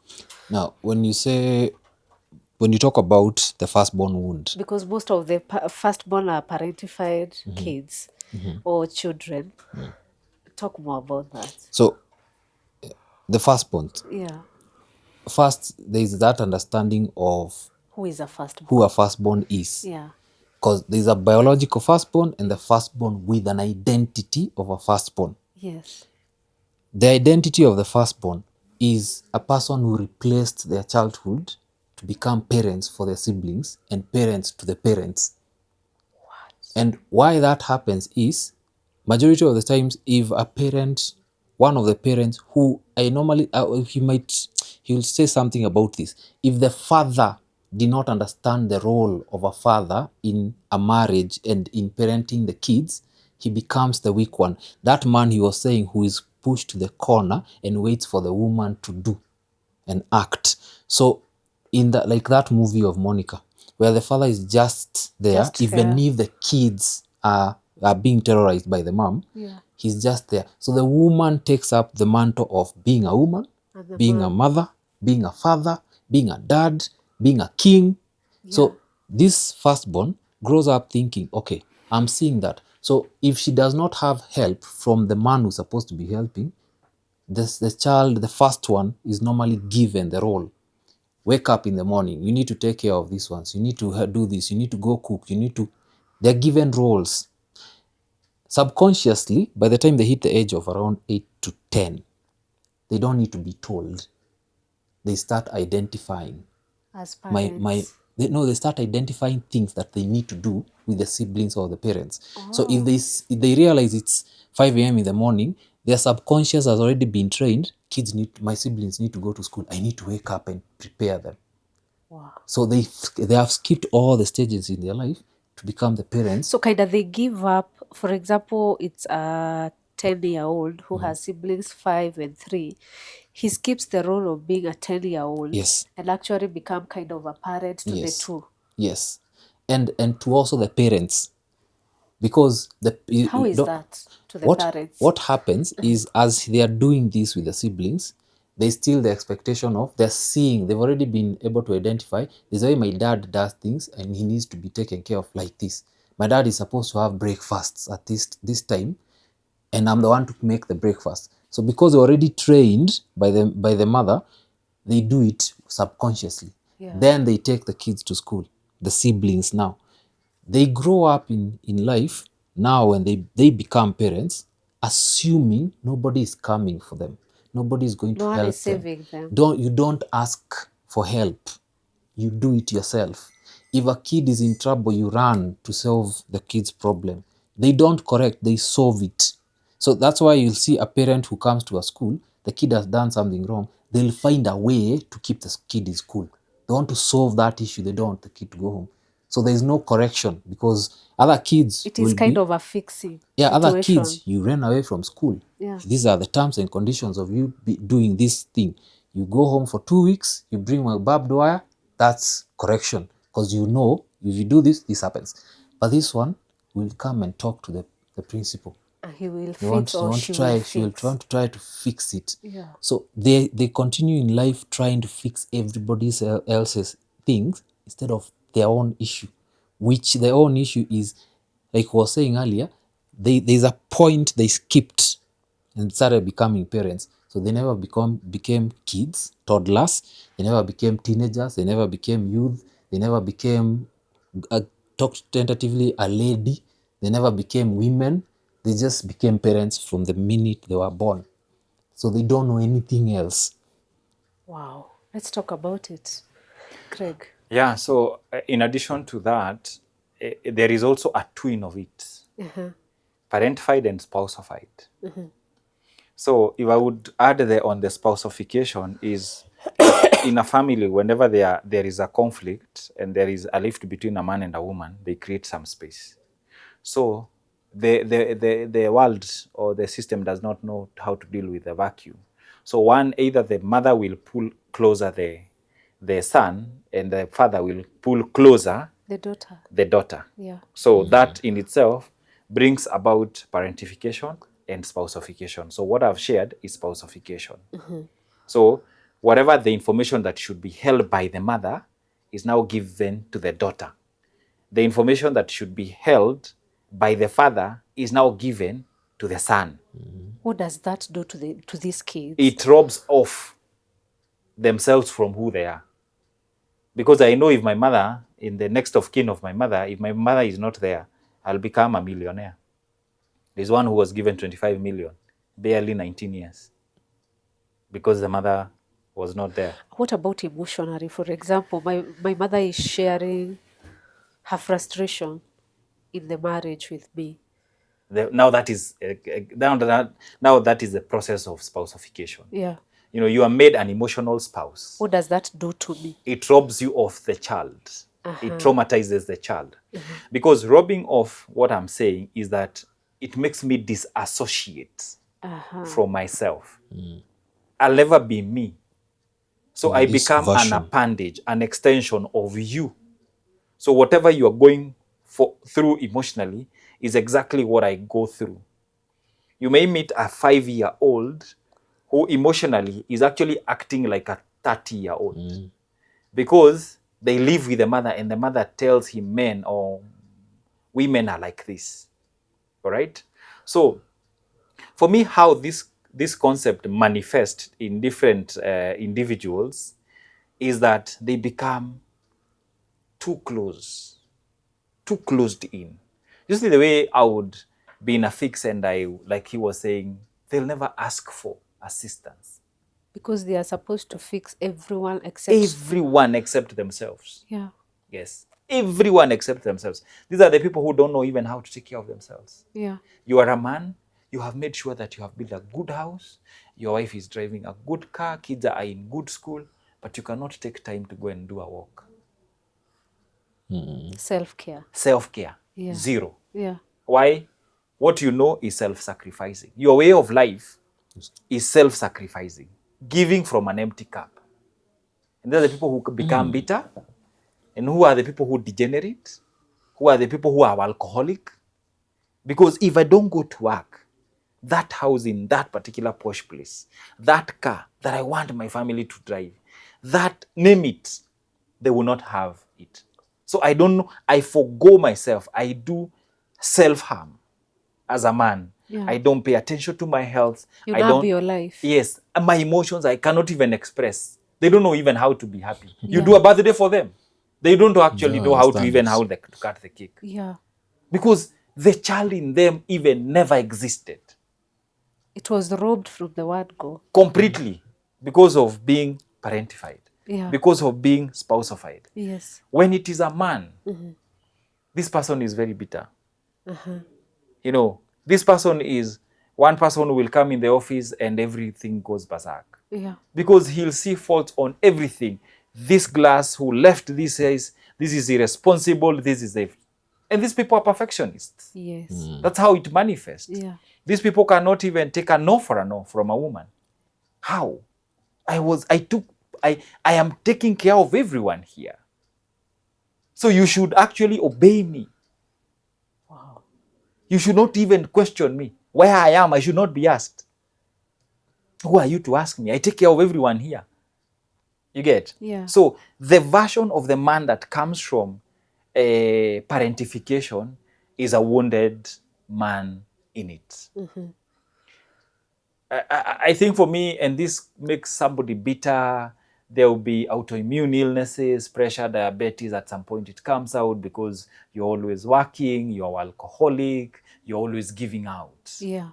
Now, when you talk about the firstborn wound, Because most of the firstborn are parentified kids or children. Talk more about that. so the firstborn, Yeah. first there is that understanding of Who is a firstborn? who a firstborn is. Yeah. because there's a biological firstborn and the firstborn with an identity of a firstborn. Yes. The identity of the firstborn is a person who replaced their childhood to become parents for their siblings and parents to the parents. And why that happens is, majority of the times, if a parent, one of the parents who I normally, he'll say something about this. If the father did not understand the role of a father in a marriage and in parenting the kids, he becomes the weak one. That man he was saying who is pushed to the corner and waits for the woman to do and act. So in that, like that movie of Monica, where the father is just there, Just even there. if the kids are being terrorized by the mom, Yeah. he's just there. So the woman takes up the mantle of being a woman, And the being a man. mother, being a father, being a dad, being a king. So this firstborn grows up thinking, okay, I'm seeing that. So if she does not have help from the man who's supposed to be helping, the child, the first one, is normally given the role. Wake up in the morning, you need to take care of these ones, you need to do this, you need to go cook, you need to, they're given roles. Subconsciously, by the time they hit the age of around 8 to 10, they don't need to be told. They start identifying. As parents. They start identifying things that they need to do with the siblings or the parents. So if they realize it's 5 a.m. in the morning, their subconscious has already been trained. My siblings need to go to school. I need to wake up and prepare them. Wow. So they have skipped all the stages in their life to become the parents. So kind of they give up. For example, it's a 10-year-old who has siblings 5 and 3. He skips the role of being a 10-year-old Yes. and actually become kind of a parent to the two. Yes. And to also the parents. Because How is that to the parents? what happens is, as they are doing this with the siblings, there's still the expectation of, they've already been able to identify, this way my dad does things and he needs to be taken care of like this. My dad is supposed to have breakfasts at this time, and I'm the one to make the breakfast. So because they're already trained by the mother, they do it subconsciously. Then they take the kids to school, the siblings now. They grow up in life now when they become parents, assuming nobody is coming for them. Nobody is going to No one help is saving them. You don't ask for help. You do it yourself. If a kid is in trouble, you run to solve the kid's problem. They don't correct, they solve it. So that's why you'll see a parent who comes to a school, the kid has done something wrong, they'll find a way to keep the kid in school. They want to solve that issue, they don't want the kid to go home. So there's no correction, because other kids It is kind of a fixing other situation. kids, you ran away from school. Yeah. These are the terms and conditions of you doing this thing. You go home for 2 weeks, you bring a barbed wire, that's correction. Because you know, if you do this, this happens. But this one will come and talk to the principal. And he will They want, fix or she will fix. she'll try to fix it. Yeah. So they continue in life trying to fix everybody else's things instead of their own issue, which their own issue is, like I was saying earlier, there's a point they skipped and started becoming parents. So they never became kids, toddlers. They never became teenagers. They never became youth. They never became, talked tentatively, a lady. They never became women. They just became parents from the minute they were born. So they don't know anything else. Wow. Let's talk about it. Craig. Yeah, so in addition to that, there is also a twin of it. Parentified and spouseified. So if I would add on the spouseification is in a family, whenever there is a conflict and there is a rift between a man and a woman, they create some space. So the world or the system does not know how to deal with the vacuum. So either the mother will pull closer the son, and the father will pull closer the daughter. Yeah. So that in itself brings about parentification and spouseification. So what I've shared is spouseification. So whatever the information that should be held by the mother is now given to the daughter. The information that should be held by the father is now given to the son. What does that do to these kids? It robs off themselves from who they are. Because I know if my mother, in the next of kin of my mother, if my mother is not there, I'll become a millionaire. There's one who was given 25 million, barely 19 years, because the mother was not there. What about emotionally? For example, my mother is sharing her frustration in the marriage with me. Now that is now that is the process of spouseification. Yeah. You know, you are made an emotional spouse. What does that do to me? It robs you of the child. It traumatizes the child. Because robbing of what I'm saying is that it makes me disassociate from myself. I'll never be me. So I This become an version. appendage, an extension of you. So whatever you are going through emotionally is exactly what I go through. You may meet a 5-year-old who emotionally is actually acting like a 30-year-old because they live with the mother and the mother tells him men or women are like this. All right? So for me, how this concept manifests in different individuals is that they become too closed in. Usually the way I would be in a fix and like he was saying, they'll never ask for assistance. Because they are supposed to fix everyone except... Everyone except themselves. Yeah. Yes. Everyone except themselves. These are the people who don't know even how to take care of themselves. Yeah. You are a man, you have made sure that you have built a good house, your wife is driving a good car, kids are in good school, but you cannot take time to go and do a walk. Self-care. Self-care. Yeah. Zero. Yeah. Why? What you know is self-sacrificing. Your way of life is self-sacrificing, giving from an empty cup. And they're the people who become bitter. And who are the people who degenerate? Who are the people who are alcoholic? Because if I don't go to work, that house in that particular posh place, that car that I want my family to drive, that, name it, they will not have it. So I don't know, I forgo myself. I do self-harm as a man. Yeah. I don't pay attention to my health. You I numb don't, your life. Yes, and my emotions I cannot even express. They don't know even how to be happy. You Yeah. do a birthday for them. They don't actually Don't know how to understand even it. how to cut the cake. Yeah. Because the child in them even never existed. It was robbed from the word go. Completely. Because of being parentified. Yeah. Because of being spouseified. Yes. When it is a man, this person is very bitter. You know, this person is one person who will come in the office and everything goes berserk. Yeah. Because he'll see faults on everything. This glass, who left this is irresponsible, this is a... And these people are perfectionists. Yes. That's how it manifests. Yeah. These people cannot even take a no for a no from a woman. How? I am taking care of everyone here. So you should actually obey me. Wow. You should not even question me. Where I am, I should not be asked. Who are you to ask me? I take care of everyone here. You get? Yeah. So the version of the man that comes from parentification is a wounded man in it. I think for me, and this makes somebody bitter, there will be autoimmune illnesses, pressure, diabetes. At some point it comes out because you're always working, you're alcoholic, you're always giving out. Yeah.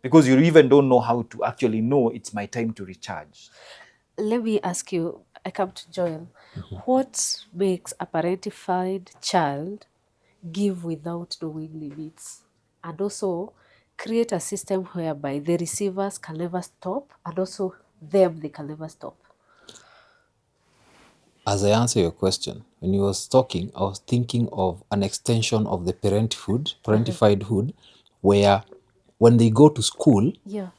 Because you even don't know how to actually know it's my time to recharge. Let me ask you, I come to Joel. What makes a parentified child give without knowing limits? And also create a system whereby the receivers can never stop and also them, they can never stop. As I answer your question, when you was talking, I was thinking of an extension of the parentifiedhood, where when they go to school, Yeah.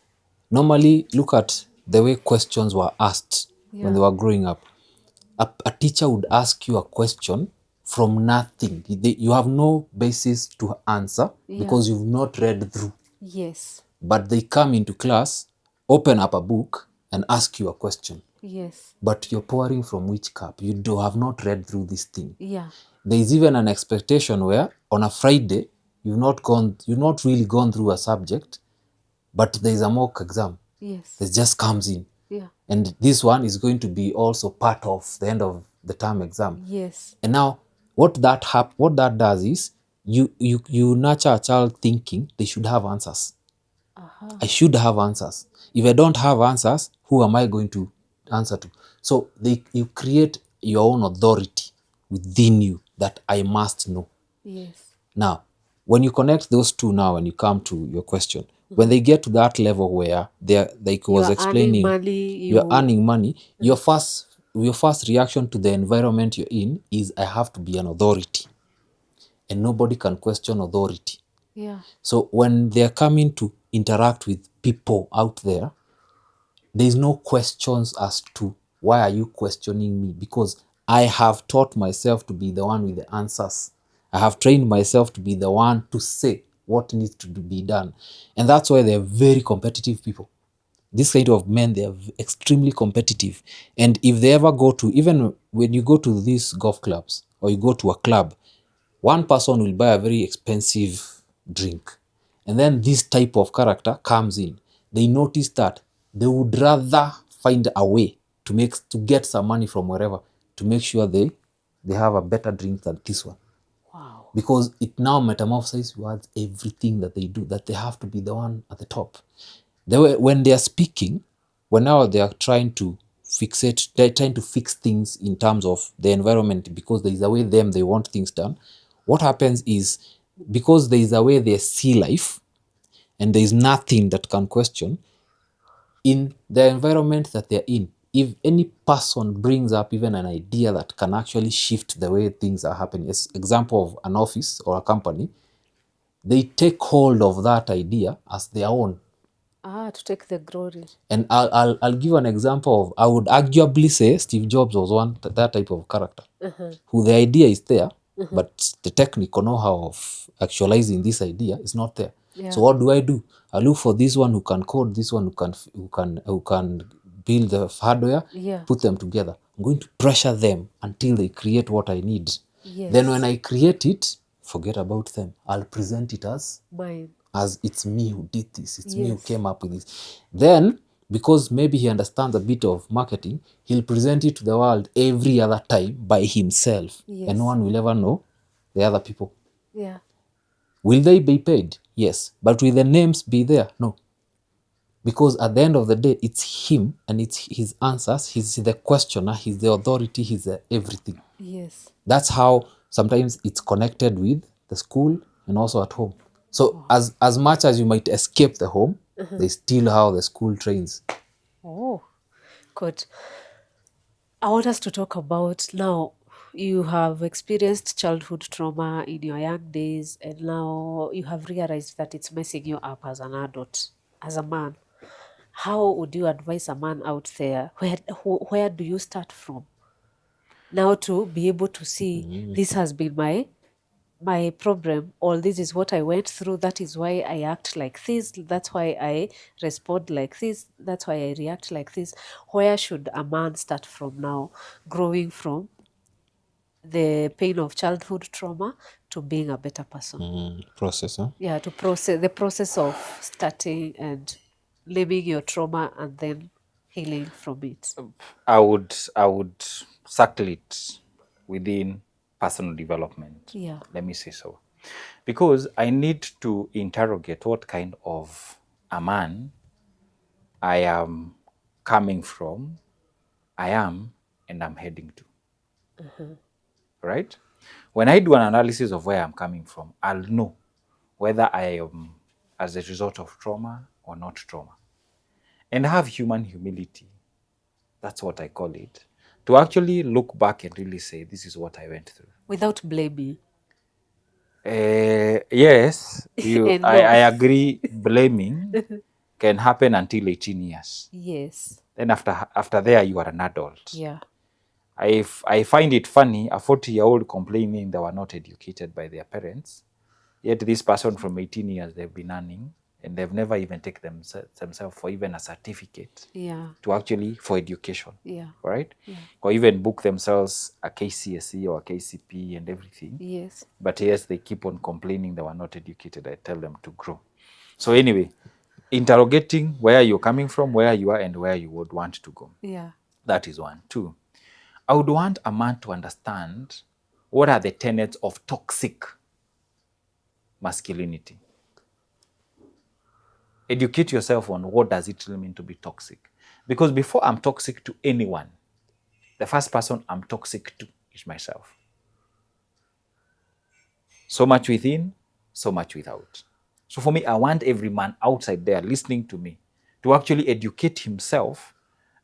normally look at the way questions were asked when they Yeah. were growing up. A teacher would ask you a question from nothing. You have no basis to answer because you've not read through. Yes. But they come into class, open up a book, and ask you a question. Yes. But you're pouring from which cup? You have not read through this thing. Yeah. There is even an expectation where on a Friday, you've not really gone through a subject, but there is a mock exam Yes. that just comes in. Yeah. And this one is going to be also part of the end of the term exam. Yes. And now what that does is you nurture a child thinking they should have answers. I should have answers. If I don't have answers, who am I going to answer to? So you create your own authority within you that I must know. Yes. Now, when you connect those two now and you come to your question, when they get to that level where they're, like I You was are earning explaining, money. you're earning money, your first reaction to the environment you're in is, I have to be an authority. And nobody can question authority. Yeah. So when they're coming to interact with people out there, there's no questions as to why are you questioning me, because I have taught myself to be the one with the answers. I have trained myself to be the one to say what needs to be done. And that's why they're very competitive people. This kind of men, they're extremely competitive. And if they ever go to, even when you go to these golf clubs or you go to a club, one person will buy a very expensive drink, and then this type of character comes in. They notice that they would rather find a way to get some money from wherever to make sure they have a better drink than this one, Wow. because it now metamorphosizes towards everything that they do, that they have to be the one at the top. When they are speaking, when now they are trying to they're trying to fix things in terms of the environment, because there is a way they want things done. What happens is, because there is a way they see life and there is nothing that can question, in the environment that they're in, if any person brings up even an idea that can actually shift the way things are happening, as example of an office or a company, they take hold of that idea as their own. To take the glory. And I'll give an example of, I would arguably say Steve Jobs was that type of character, who the idea is there, but the technical know-how of actualizing this idea is not there. Yeah. So what do? I look for this one who can code, this one who can build the hardware, Yeah. put them together. I'm going to pressure them until they create what I need. Yes. Then when I create it, forget about them. I'll present it as Mine. it's me who did this, it's me who Yes. came up with this. Then, because maybe he understands a bit of marketing, he'll present it to the world every other time by himself. Yes. And no one will ever know the other people. Yeah. Will they be paid? Yes. But will the names be there? No. Because at the end of the day, it's him and it's his answers. He's the questioner, he's the authority, he's the everything. Yes. That's how sometimes it's connected with the school and also at home. So as much as you might escape the home, they still how the school trains. Oh, good. I want us to talk about now. You have experienced childhood trauma in your young days, and now you have realized that it's messing you up as an adult, as a man. How would you advise a man out there? Where do you start from now to be able to see this has been my problem, or this is what I went through, that is why I act like this, that's why I respond like this, that's why I react like this? Where should a man start from now, growing from the pain of childhood trauma to being a better person? Process, huh? Yeah, to process of starting and living your trauma and then healing from it. I would circle it within personal development. Yeah. Let me say so. Because I need to interrogate what kind of a man I am coming from, I am, and I'm heading to. Right? When I do an analysis of where I'm coming from, I'll know whether I am as a result of trauma or not trauma. And have human humility. That's what I call it. To actually look back and really say, this is what I went through. Without blaming. Yes, And I no. agree. Blaming can happen until 18 years. Yes. Then after there, you are an adult. Yeah. I find it funny, a 40-year-old complaining they were not educated by their parents, yet this person from 18 years, they've been earning, and they've never even taken themselves for even a certificate Yeah. to actually for education. Yeah. Right? Yeah. Or even book themselves a KCSE or a KCP and everything. Yes. But yes, they keep on complaining they were not educated. I tell them to grow. So anyway, interrogating where you're coming from, where you are, and where you would want to go. Yeah. That is one. Two, I would want a man to understand what are the tenets of toxic masculinity. Educate yourself on what does it really mean to be toxic. Because before I'm toxic to anyone, the first person I'm toxic to is myself. So much within, so much without. So for me, I want every man outside there listening to me to actually educate himself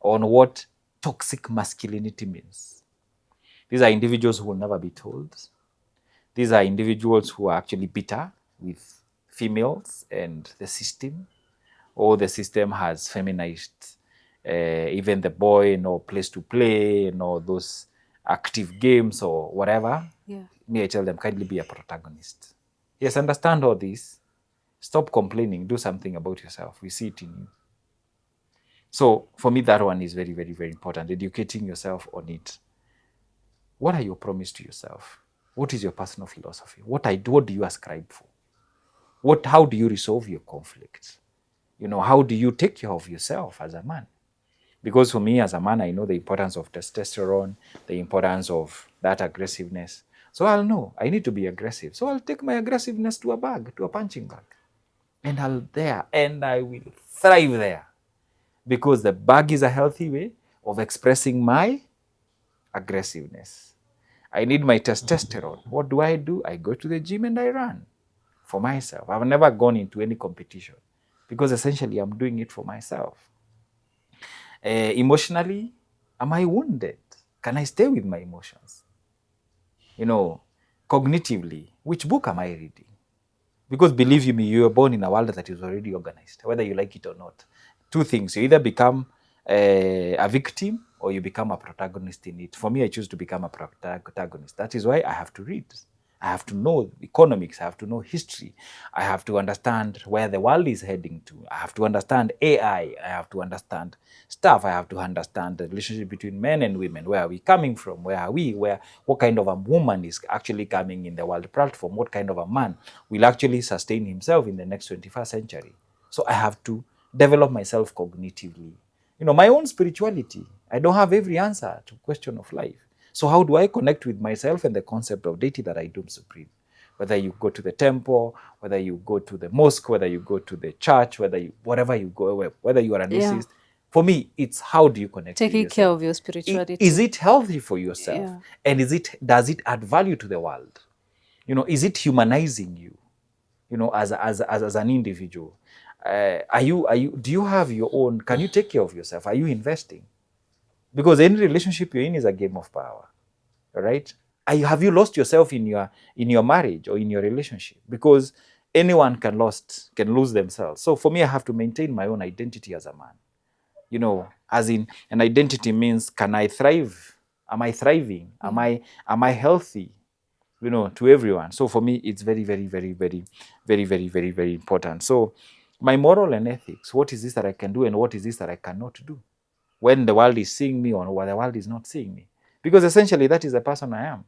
on what toxic masculinity means. These are individuals who will never be told. These are individuals who are actually bitter with females and the system, or the system has feminized even the boy, place to play, those active games or whatever. Yeah. Me, I tell them, kindly be a protagonist. Yes, understand all this. Stop complaining. Do something about yourself. We see it in you. So for me, that one is very, very, very important. Educating yourself on it. What are your promise to yourself? What is your personal philosophy? What do you ascribe for? How do you resolve your conflicts? How do you take care of yourself as a man? Because for me as a man, I know the importance of testosterone, the importance of that aggressiveness. So I'll know I need to be aggressive. So I'll take my aggressiveness to a punching bag. And I will thrive there. Because the bag is a healthy way of expressing my aggressiveness. I need my testosterone. What do? I go to the gym and I run for myself. I've never gone into any competition because essentially I'm doing it for myself. Emotionally, am I wounded? Can I stay with my emotions? Cognitively, which book am I reading? Because believe you me, you are born in a world that is already organized, whether you like it or not. Two things: you either become a victim or you become a protagonist in it. For me, I choose to become a protagonist. That is why I have to read. I have to know economics. I have to know history. I have to understand where the world is heading to. I have to understand AI. I have to understand stuff. I have to understand the relationship between men and women. Where are we coming from? Where are we? What kind of a woman is actually coming in the world platform? What kind of a man will actually sustain himself in the next 21st century? So I have to develop myself cognitively. My own spirituality. I don't have every answer to question of life. So how do I connect with myself and the concept of deity that I doom supreme? Whether you go to the temple, whether you go to the mosque, whether you go to the church, wherever you go, whether you are an atheist. For me, it's how do you connect with Taking yourself? care of your spirituality. Is it healthy for yourself? Yeah. And does it add value to the world? Is it humanizing you? As an individual? Do you have your own? Can you take care of yourself? Are you investing? Because any relationship you're in is a game of power, all right? Have you lost yourself in your marriage or in your relationship? Because anyone can lose themselves. So for me, I have to maintain my own identity as a man. As in, an identity means, can I thrive? Am I thriving? Am I healthy? To everyone. So for me, it's very, very, very, very, very, very, very, very important. So my moral and ethics, what is this that I can do and what is this that I cannot do? When the world is seeing me or when the world is not seeing me. Because essentially that is the person I am.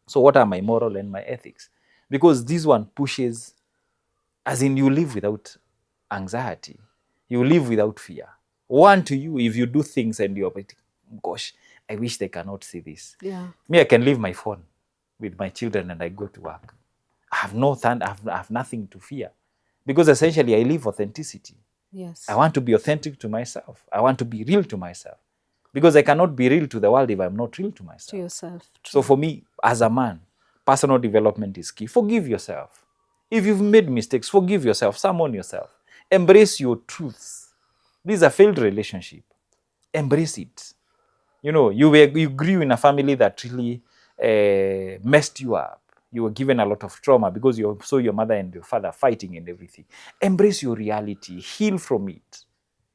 So what are my moral and my ethics? Because this one pushes, as in you live without anxiety. You live without fear. One to you, if you do things and you're like, gosh, I wish they cannot see this. Yeah. Me, I can leave my phone with my children and I go to work. I have nothing to fear. Because essentially I live authenticity. Yes. I want to be authentic to myself. I want to be real to myself. Because I cannot be real to the world if I'm not real to myself. To yourself. True. So for me, as a man, personal development is key. Forgive yourself. If you've made mistakes, forgive yourself. Summon yourself. Embrace your truths. This is a failed relationship. Embrace it. You grew in a family that really messed you up. You were given a lot of trauma because you saw your mother and your father fighting and everything. Embrace your reality. Heal from it.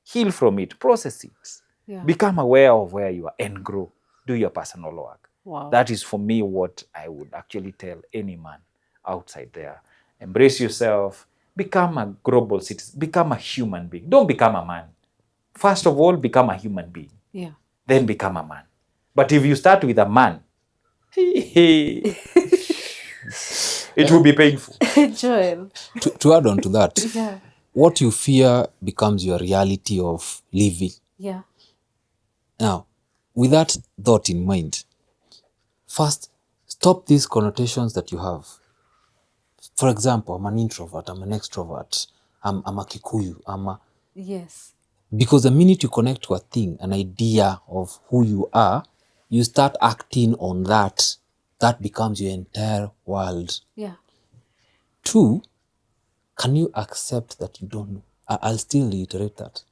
Heal from it. Process it. Yeah. Become aware of where you are and grow. Do your personal work. Wow. That is for me what I would actually tell any man outside there. Embrace yourself. Become a global citizen. Become a human being. Don't become a man. First of all, become a human being. Yeah. Then become a man. But if you start with a man, it will be painful. Joel. To add on to that, Yeah. what you fear becomes your reality of living. Yeah. Now, with that thought in mind, first, stop these connotations that you have. For example, I'm an introvert, I'm an extrovert, I'm a Kikuyu, Yes. because the minute you connect to a thing, an idea of who you are, you start acting on that. That becomes your entire world. Yeah. 2, can you accept that you don't know? I'll still reiterate that.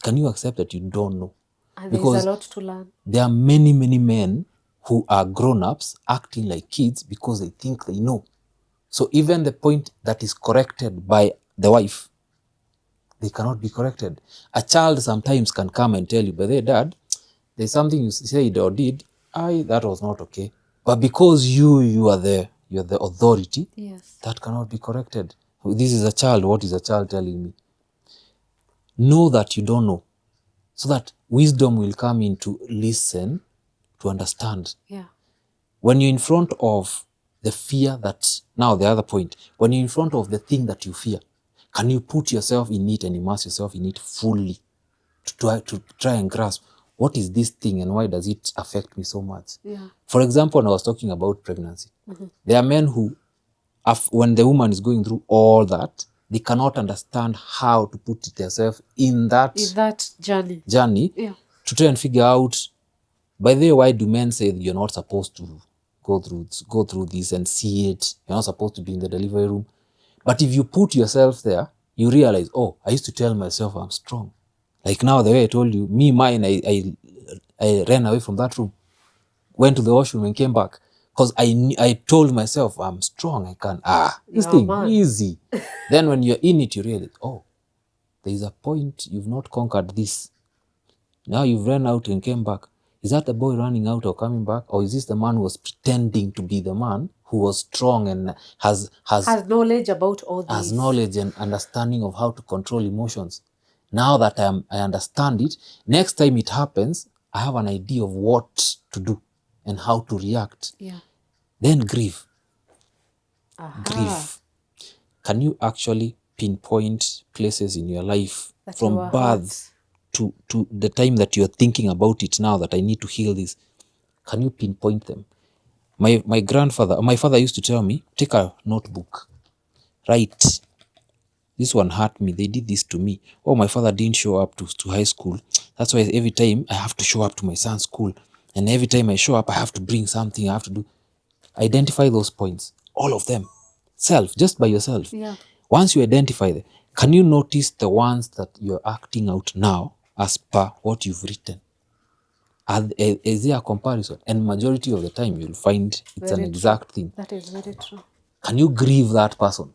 Can you accept that you don't know? And Because there's a lot to learn. there are many, many men who are grown-ups acting like kids because they think they know. So even the point that is corrected by the wife, they cannot be corrected. A child sometimes can come and tell you, but hey, Dad, there's something you said or did, that was not okay. But because you're the authority, Yes. that cannot be corrected. This is a child. What is a child telling me? Know that you don't know, so that wisdom will come in to listen, to understand. Yeah. When you're in front of the fear that, now the other point, when you're in front of the thing that you fear, can you put yourself in it and immerse yourself in it fully to try and grasp what is this thing and why does it affect me so much? Yeah. For example, when I was talking about pregnancy, there are men who, when the woman is going through all that, they cannot understand how to put themselves in that journey. Yeah. to try and figure out, by the way, why do men say you're not supposed to go through this and see it? You're not supposed to be in the delivery room. But if you put yourself there, you realize, oh, I used to tell myself I'm strong. Like now, the way I told you, I ran away from that room, went to the washroom and came back. Because I told myself I'm strong, I can. This thing, easy. Then when you're in it, you realize, oh, there is a point you've not conquered this. Now you've run out and came back. Is that the boy running out or coming back? Or is this the man who was pretending to be the man who was strong and has knowledge about all this? Has knowledge and understanding of how to control emotions. Now that I understand it, next time it happens, I have an idea of what to do and how to react. Yeah. Then grieve. Grieve. Can you actually pinpoint places in your life that from birth to the time that you're thinking about it now that I need to heal this? Can you pinpoint them? My father used to tell me, take a notebook, write. This one hurt me. They did this to me. Oh, my father didn't show up to high school. That's why every time I have to show up to my son's school. And every time I show up, I have to bring something. I have to do. Identify those points. All of them. Just by yourself. Yeah. Once you identify them, can you notice the ones that you're acting out now as per what you've written? Is there a comparison? And majority of the time, you'll find it's an exact thing. That is very true. Can you grieve that person?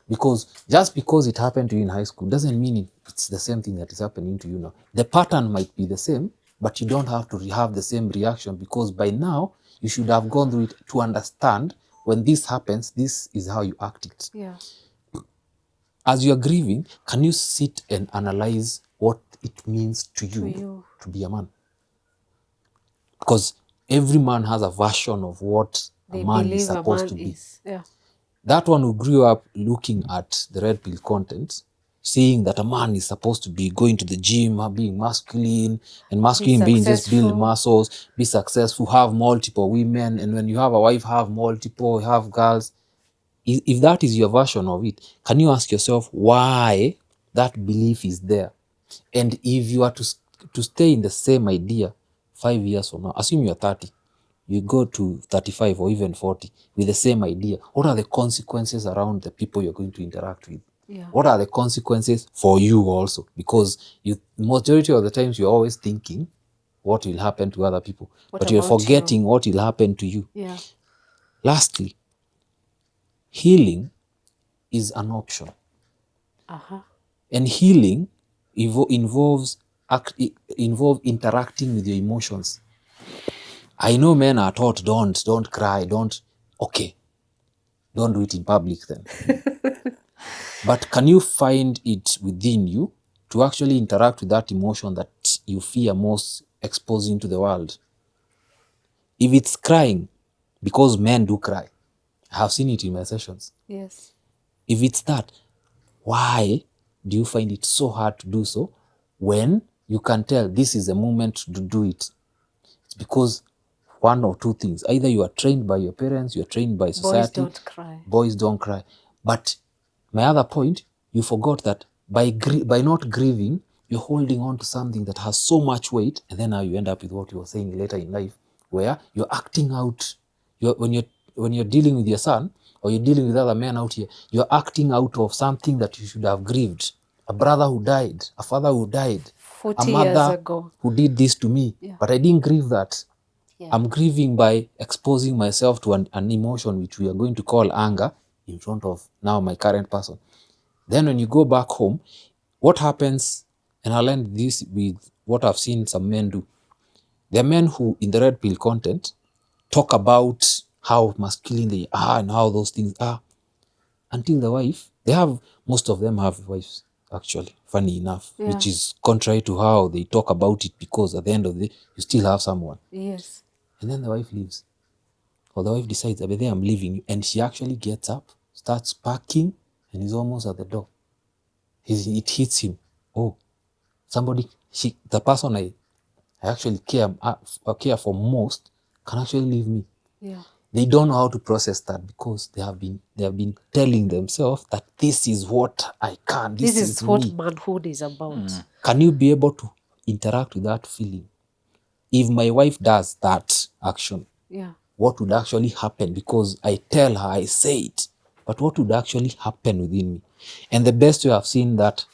Because just because it happened to you in high school doesn't mean it's the same thing that is happening to you now. The pattern might be the same, but you don't have to have the same reaction, because by now you should have gone through it to understand when this happens, this is how you act it. Yeah. As you're grieving, can you sit and analyze what it means to you to be a man? Because every man has a version of what a man is supposed to be. Yeah. That one who grew up looking at the red pill content, seeing that a man is supposed to be going to the gym, being masculine, and masculine being just build muscles, be successful, have multiple women, and when you have a wife, have multiple, have girls. If that is your version of it, can you ask yourself why that belief is there? And if you are to stay in the same idea 5 years from now, assume you're 30, you go to 35 or even 40 with the same idea, what are the consequences around the people you're going to interact with? Yeah. What are the consequences for you also? Because majority of the times you're always thinking what will happen to other people, but you're forgetting what will happen to you. Yeah. Lastly, healing is an option. And healing involves interacting with your emotions. I know men are taught, don't cry, don't do it in public then. But can you find it within you to actually interact with that emotion that you fear most exposing to the world? If it's crying, because men do cry, I have seen it in my sessions. Yes. If it's that, why do you find it so hard to do so when you can tell this is the moment to do it? It's because one or two things. Either you are trained by your parents, you are trained by society. Boys don't cry. Boys don't cry. But my other point, you forgot that by not grieving, you're holding on to something that has so much weight, and then now you end up with what you were saying later in life, where you're acting out. When you're dealing with your son, or you're dealing with other men out here, you're acting out of something that you should have grieved. A brother who died, a father who died, 40 a years mother ago. who did this to me, Yeah. but I didn't grieve that. Yeah. I'm grieving by exposing myself to an emotion which we are going to call anger in front of now my current person. Then when you go back home, what happens, and I'll end this with what I've seen some men do. There are men who, in the red pill content, talk about how masculine they are and how those things are. Until the wife, most of them have wives, actually, funny enough, Yeah. which is contrary to how they talk about it, because at the end of the day, you still have someone. Yes. And then the wife leaves. Or the wife decides, I'm leaving you. And she actually gets up, starts packing, and is almost at the door. It hits him. Oh, the person I actually care for most can actually leave me. Yeah. They don't know how to process that, because they have been telling themselves that this is what I can. This is what me. manhood is about. Can you be able to interact with that feeling? If my wife does that action, Yeah. what would actually happen? Because I tell her, I say it, but what would actually happen within me? And the best way I've seen that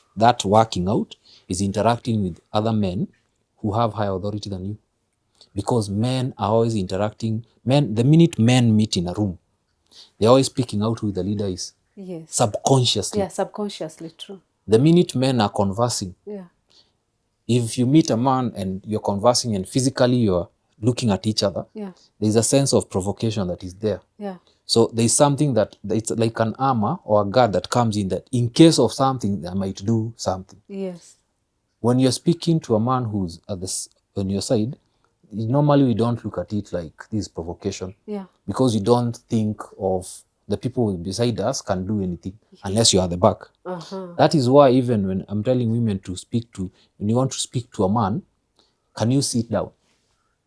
working out is interacting with other men who have higher authority than you. Because men are always interacting. The minute men meet in a room, they're always picking out who the leader is. Yes. Subconsciously. Yeah, subconsciously, true. The minute men are conversing, Yeah. if you meet a man and you're conversing and physically you're looking at each other, Yeah. there's a sense of provocation that is there. Yeah. So there's something that it's like an armor or a guard that comes in, that in case of something, I might do something. Yes. When you're speaking to a man who's on your side, normally we don't look at it like this provocation. Yeah. Because you don't think of the people beside us can do anything unless you're at the back. Uh-huh. That is why even when I'm telling women when you want to speak to a man, can you sit down?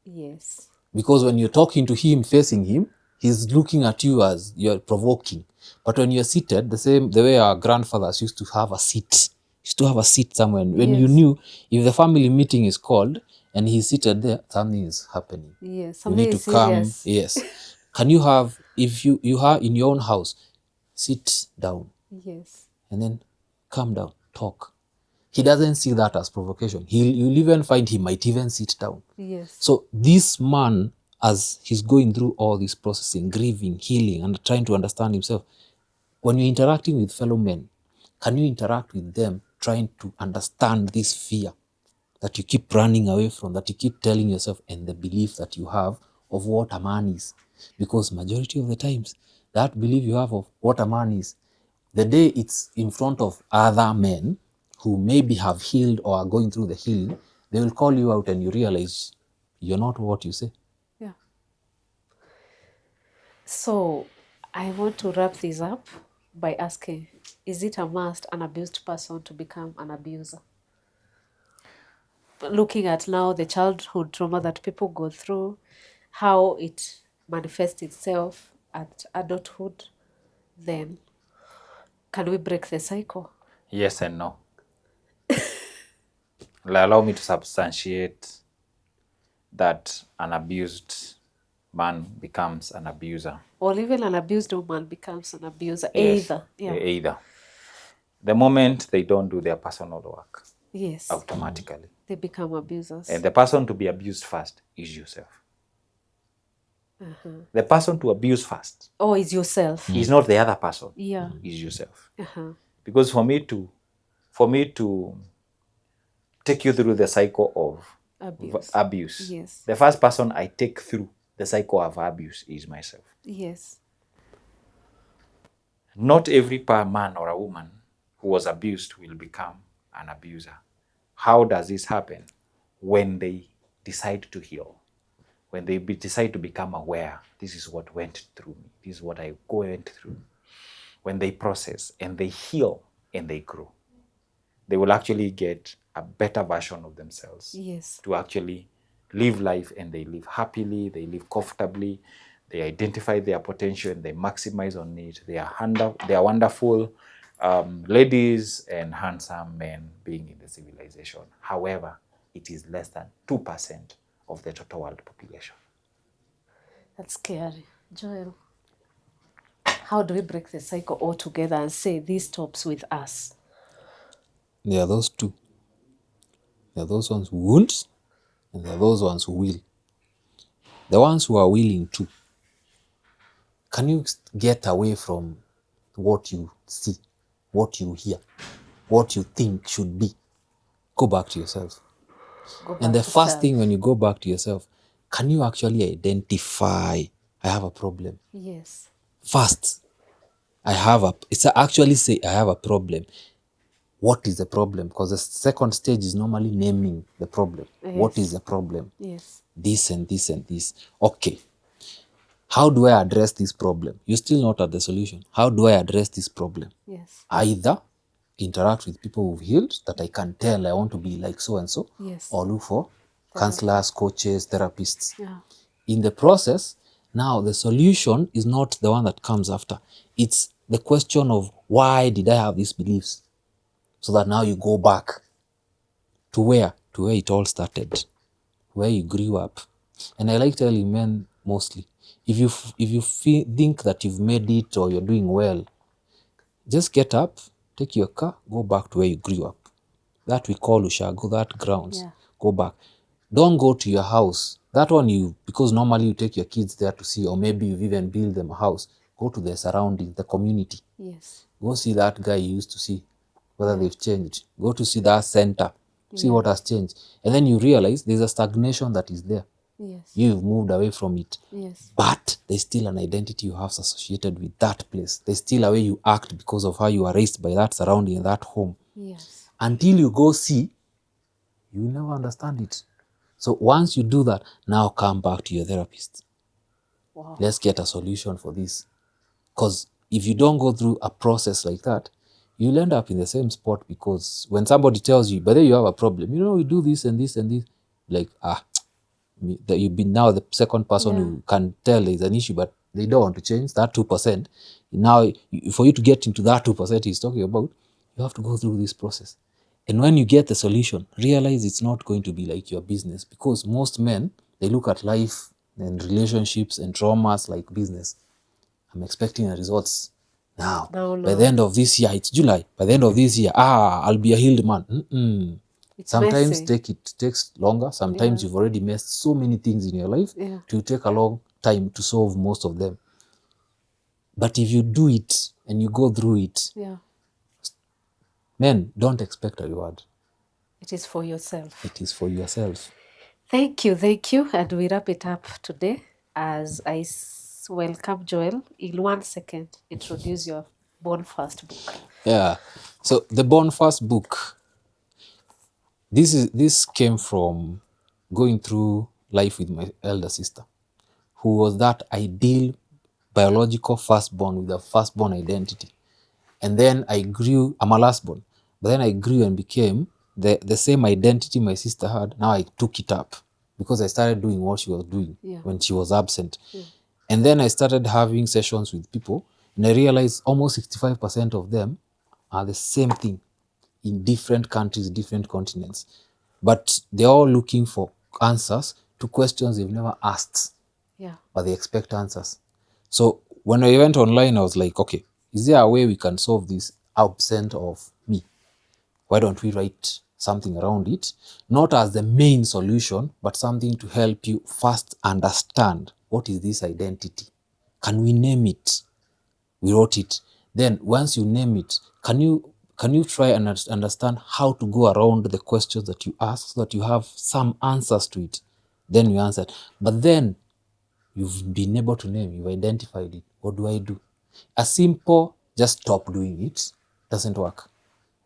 Yes. Because when you're talking to him, facing him, he's looking at you as you're provoking. But when you're seated, the way our grandfathers used to have a seat somewhere. When you Yes. knew if the family meeting is called and he's seated there, something is happening. Yes. You Something need to is come. serious. Yes. Can you have, if you have in your own house, sit down Yes. and then calm down, talk. He doesn't see that as provocation. You'll even find he might even sit down. Yes. So this man, as he's going through all this processing, grieving, healing, and trying to understand himself, when you're interacting with fellow men, can you interact with them trying to understand this fear that you keep running away from, that you keep telling yourself, and the belief that you have of what a man is? Because majority of the times, that belief you have of what a man is, the day it's in front of other men who maybe have healed or are going through the healing, they will call you out and you realize you're not what you say. Yeah. So I want to wrap this up by asking, is it a must an abused person to become an abuser? Looking at now the childhood trauma that people go through, how it manifests itself at adulthood, then can we break the cycle? Yes and no. Allow me to substantiate that an abused man becomes an abuser. Or even an abused woman becomes an abuser. Yes, Either. Yeah. either. The moment they don't do their personal work, Yes. automatically. They become abusers. And the person to be abused first is yourself. The person to abuse first Oh, is yourself. is not the other person. Yeah. Is yourself. Because for me to take you through the cycle of abuse, Yes. the first person I take through the cycle of abuse is myself. Yes. Not every man or a woman who was abused will become an abuser. How does this happen? When they decide to heal. When they decide to become aware, this is what went through me. This is what I went through. When they process and they heal and they grow, they will actually get a better version of themselves. Yes. To actually live life and they live happily, they live comfortably, they identify their potential and they maximize on it. They are wonderful ladies and handsome men being in the civilization. However, it is less than 2% of the total world population. That's scary. Joel, how do we break the cycle altogether and say this stops with us? There are those two. There are those ones who won't, and there are those ones who will. The ones who are willing to. Can you get away from what you see, what you hear, what you think should be? Go back to yourself. Go And back the to first self. thing when you go back to yourself, can you actually identify, I have a problem? Yes. First, actually say, I have a problem. What is the problem? Because the second stage is normally naming the problem. What Yes. is the problem? Yes. This and this and this. Okay. How do I address this problem? You're still not at the solution. How do I address this problem? Yes. Either interact with people who've healed that I can tell I want to be like so and so, Yes. or look for counselors, coaches, therapists. Yeah. In the process, now the solution is not the one that comes after. It's the question of why did I have these beliefs? So that now you go back to where? To where it all started, where you grew up. And I like telling men mostly, if you think that you've made it or you're doing well, just get up, take your car, go back to where you grew up. That we call Ushago, that grounds. Yeah. Go back. Don't go to your house. That one because normally you take your kids there to see, or maybe you've even built them a house. Go to the surrounding, the community. Yes. Go see that guy you used to see, whether they've changed. Go to see that center, see what has changed. And then you realize there's a stagnation that is there. Yes. You've moved away from it. Yes. But there's still an identity you have associated with that place. There's still a way you act because of how you are raised by that surrounding and that home. Yes. Until you go see, you will never understand it. So once you do that, now come back to your therapist. Wow. Let's get a solution for this. Because if you don't go through a process like that, you'll end up in the same spot, because when somebody tells you, but then you have a problem, you do this and this and this, like, that you've been now the second person who can tell there's an issue, but they don't want to change that 2%. Now, for you to get into that 2% he's talking about, you have to go through this process. And when you get the solution, realize it's not going to be like your business, because most men, they look at life and relationships and traumas like business. I'm expecting the results now. No. By the end of this year, it's July. By the end of this year, I'll be a healed man. It's Sometimes messy. it takes longer. Sometimes you've already messed so many things in your life. Yeah. It will take a long time to solve most of them. But if you do it and you go through it, Yeah. men, don't expect a reward. It is for yourself. It is for yourself. Thank you. And we wrap it up today as I welcome Joel. In 1 second, introduce your Born First book. Yeah. So the Born First book, this came from going through life with my elder sister, who was that ideal biological firstborn with a firstborn identity. And then I'm a lastborn, but then I grew and became the same identity my sister had. Now I took it up because I started doing what she was doing when she was absent. And then I started having sessions with people, and I realized almost 65% of them are the same thing in different countries, different continents. But they're all looking for answers to questions they've never asked, but they expect answers. So when I went online, I was like, okay, is there a way we can solve this absent of me? Why don't we write something around it? Not as the main solution, but something to help you first understand, what is this identity? Can we name it? We wrote it. Then once you name it, can you try and understand how to go around the questions that you ask so that you have some answers to it? Then you answer. But then you've been able to name, you've identified it. What do I do? A simple, just stop doing it, doesn't work.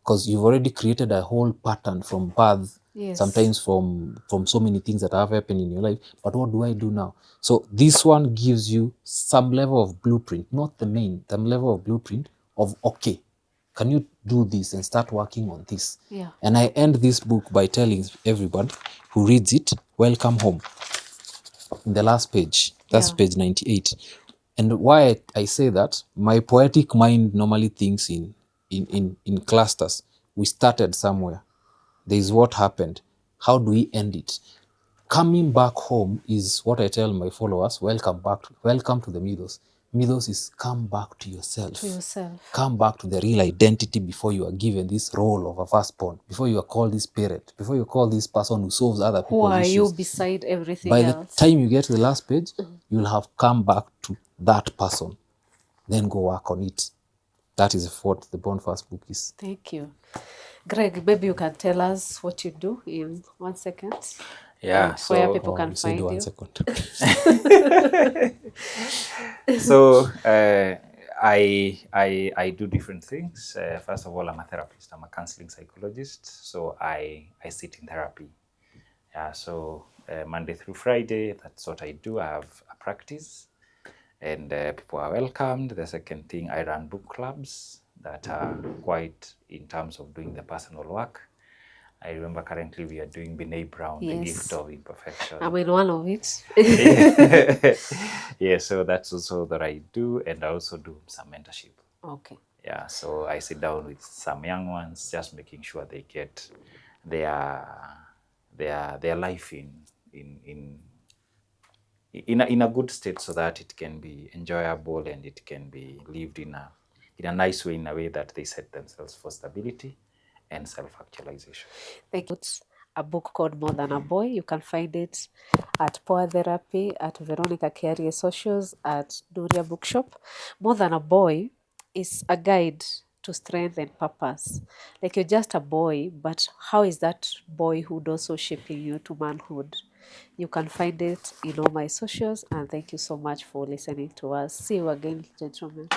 Because you've already created a whole pattern from birth, sometimes from so many things that have happened in your life. But what do I do now? So this one gives you some level of blueprint, not the main, some level of blueprint of, okay, can you do this and start working on this? Yeah. And I end this book by telling everyone who reads it, welcome home. In the last page, that's Yeah. page 98. And why I say that, my poetic mind normally thinks in clusters. We started somewhere. There is what happened. How do we end it? Coming back home is what I tell my followers. Welcome back. Welcome to the mythos. Mythos is come back to yourself. To yourself. Come back to the real identity before you are given this role of a firstborn, before you are called this parent, before you are called this person who solves other Who people's are issues. you beside everything By else? the time you get to the last page, you'll have come back to that person. Then go work on it. That is what the Born First book is. Thank you. Greg, maybe you can tell us what you do in 1 second. Yeah, And where so people can You said find 1 you. second. so I do different things. First of all, I'm a therapist. I'm a counseling psychologist. So I sit in therapy. Yeah, so Monday through Friday, that's what I do. I have a practice, and people are welcomed. The second thing, I run book clubs that are quite in terms of doing the personal work. I remember currently we are doing Binay Brown, The Yes. Gift of Imperfection. I'm in one of it. Yeah, so that's also that I do, and I also do some mentorship. Okay. Yeah, so I sit down with some young ones, just making sure they get their life in a good state, so that it can be enjoyable and it can be lived in a nice way, in a way that they set themselves for stability and self-actualization. Thank you. A book called More Than a Boy. You can find it at Poa Therapy, at Veronica Carrier Socials, at Duria Bookshop. More Than a Boy is a guide to strength and purpose. Like you're just a boy, but how is that boyhood also shaping you to manhood? You can find it in all my socials, and thank you so much for listening to us. See you again, gentlemen.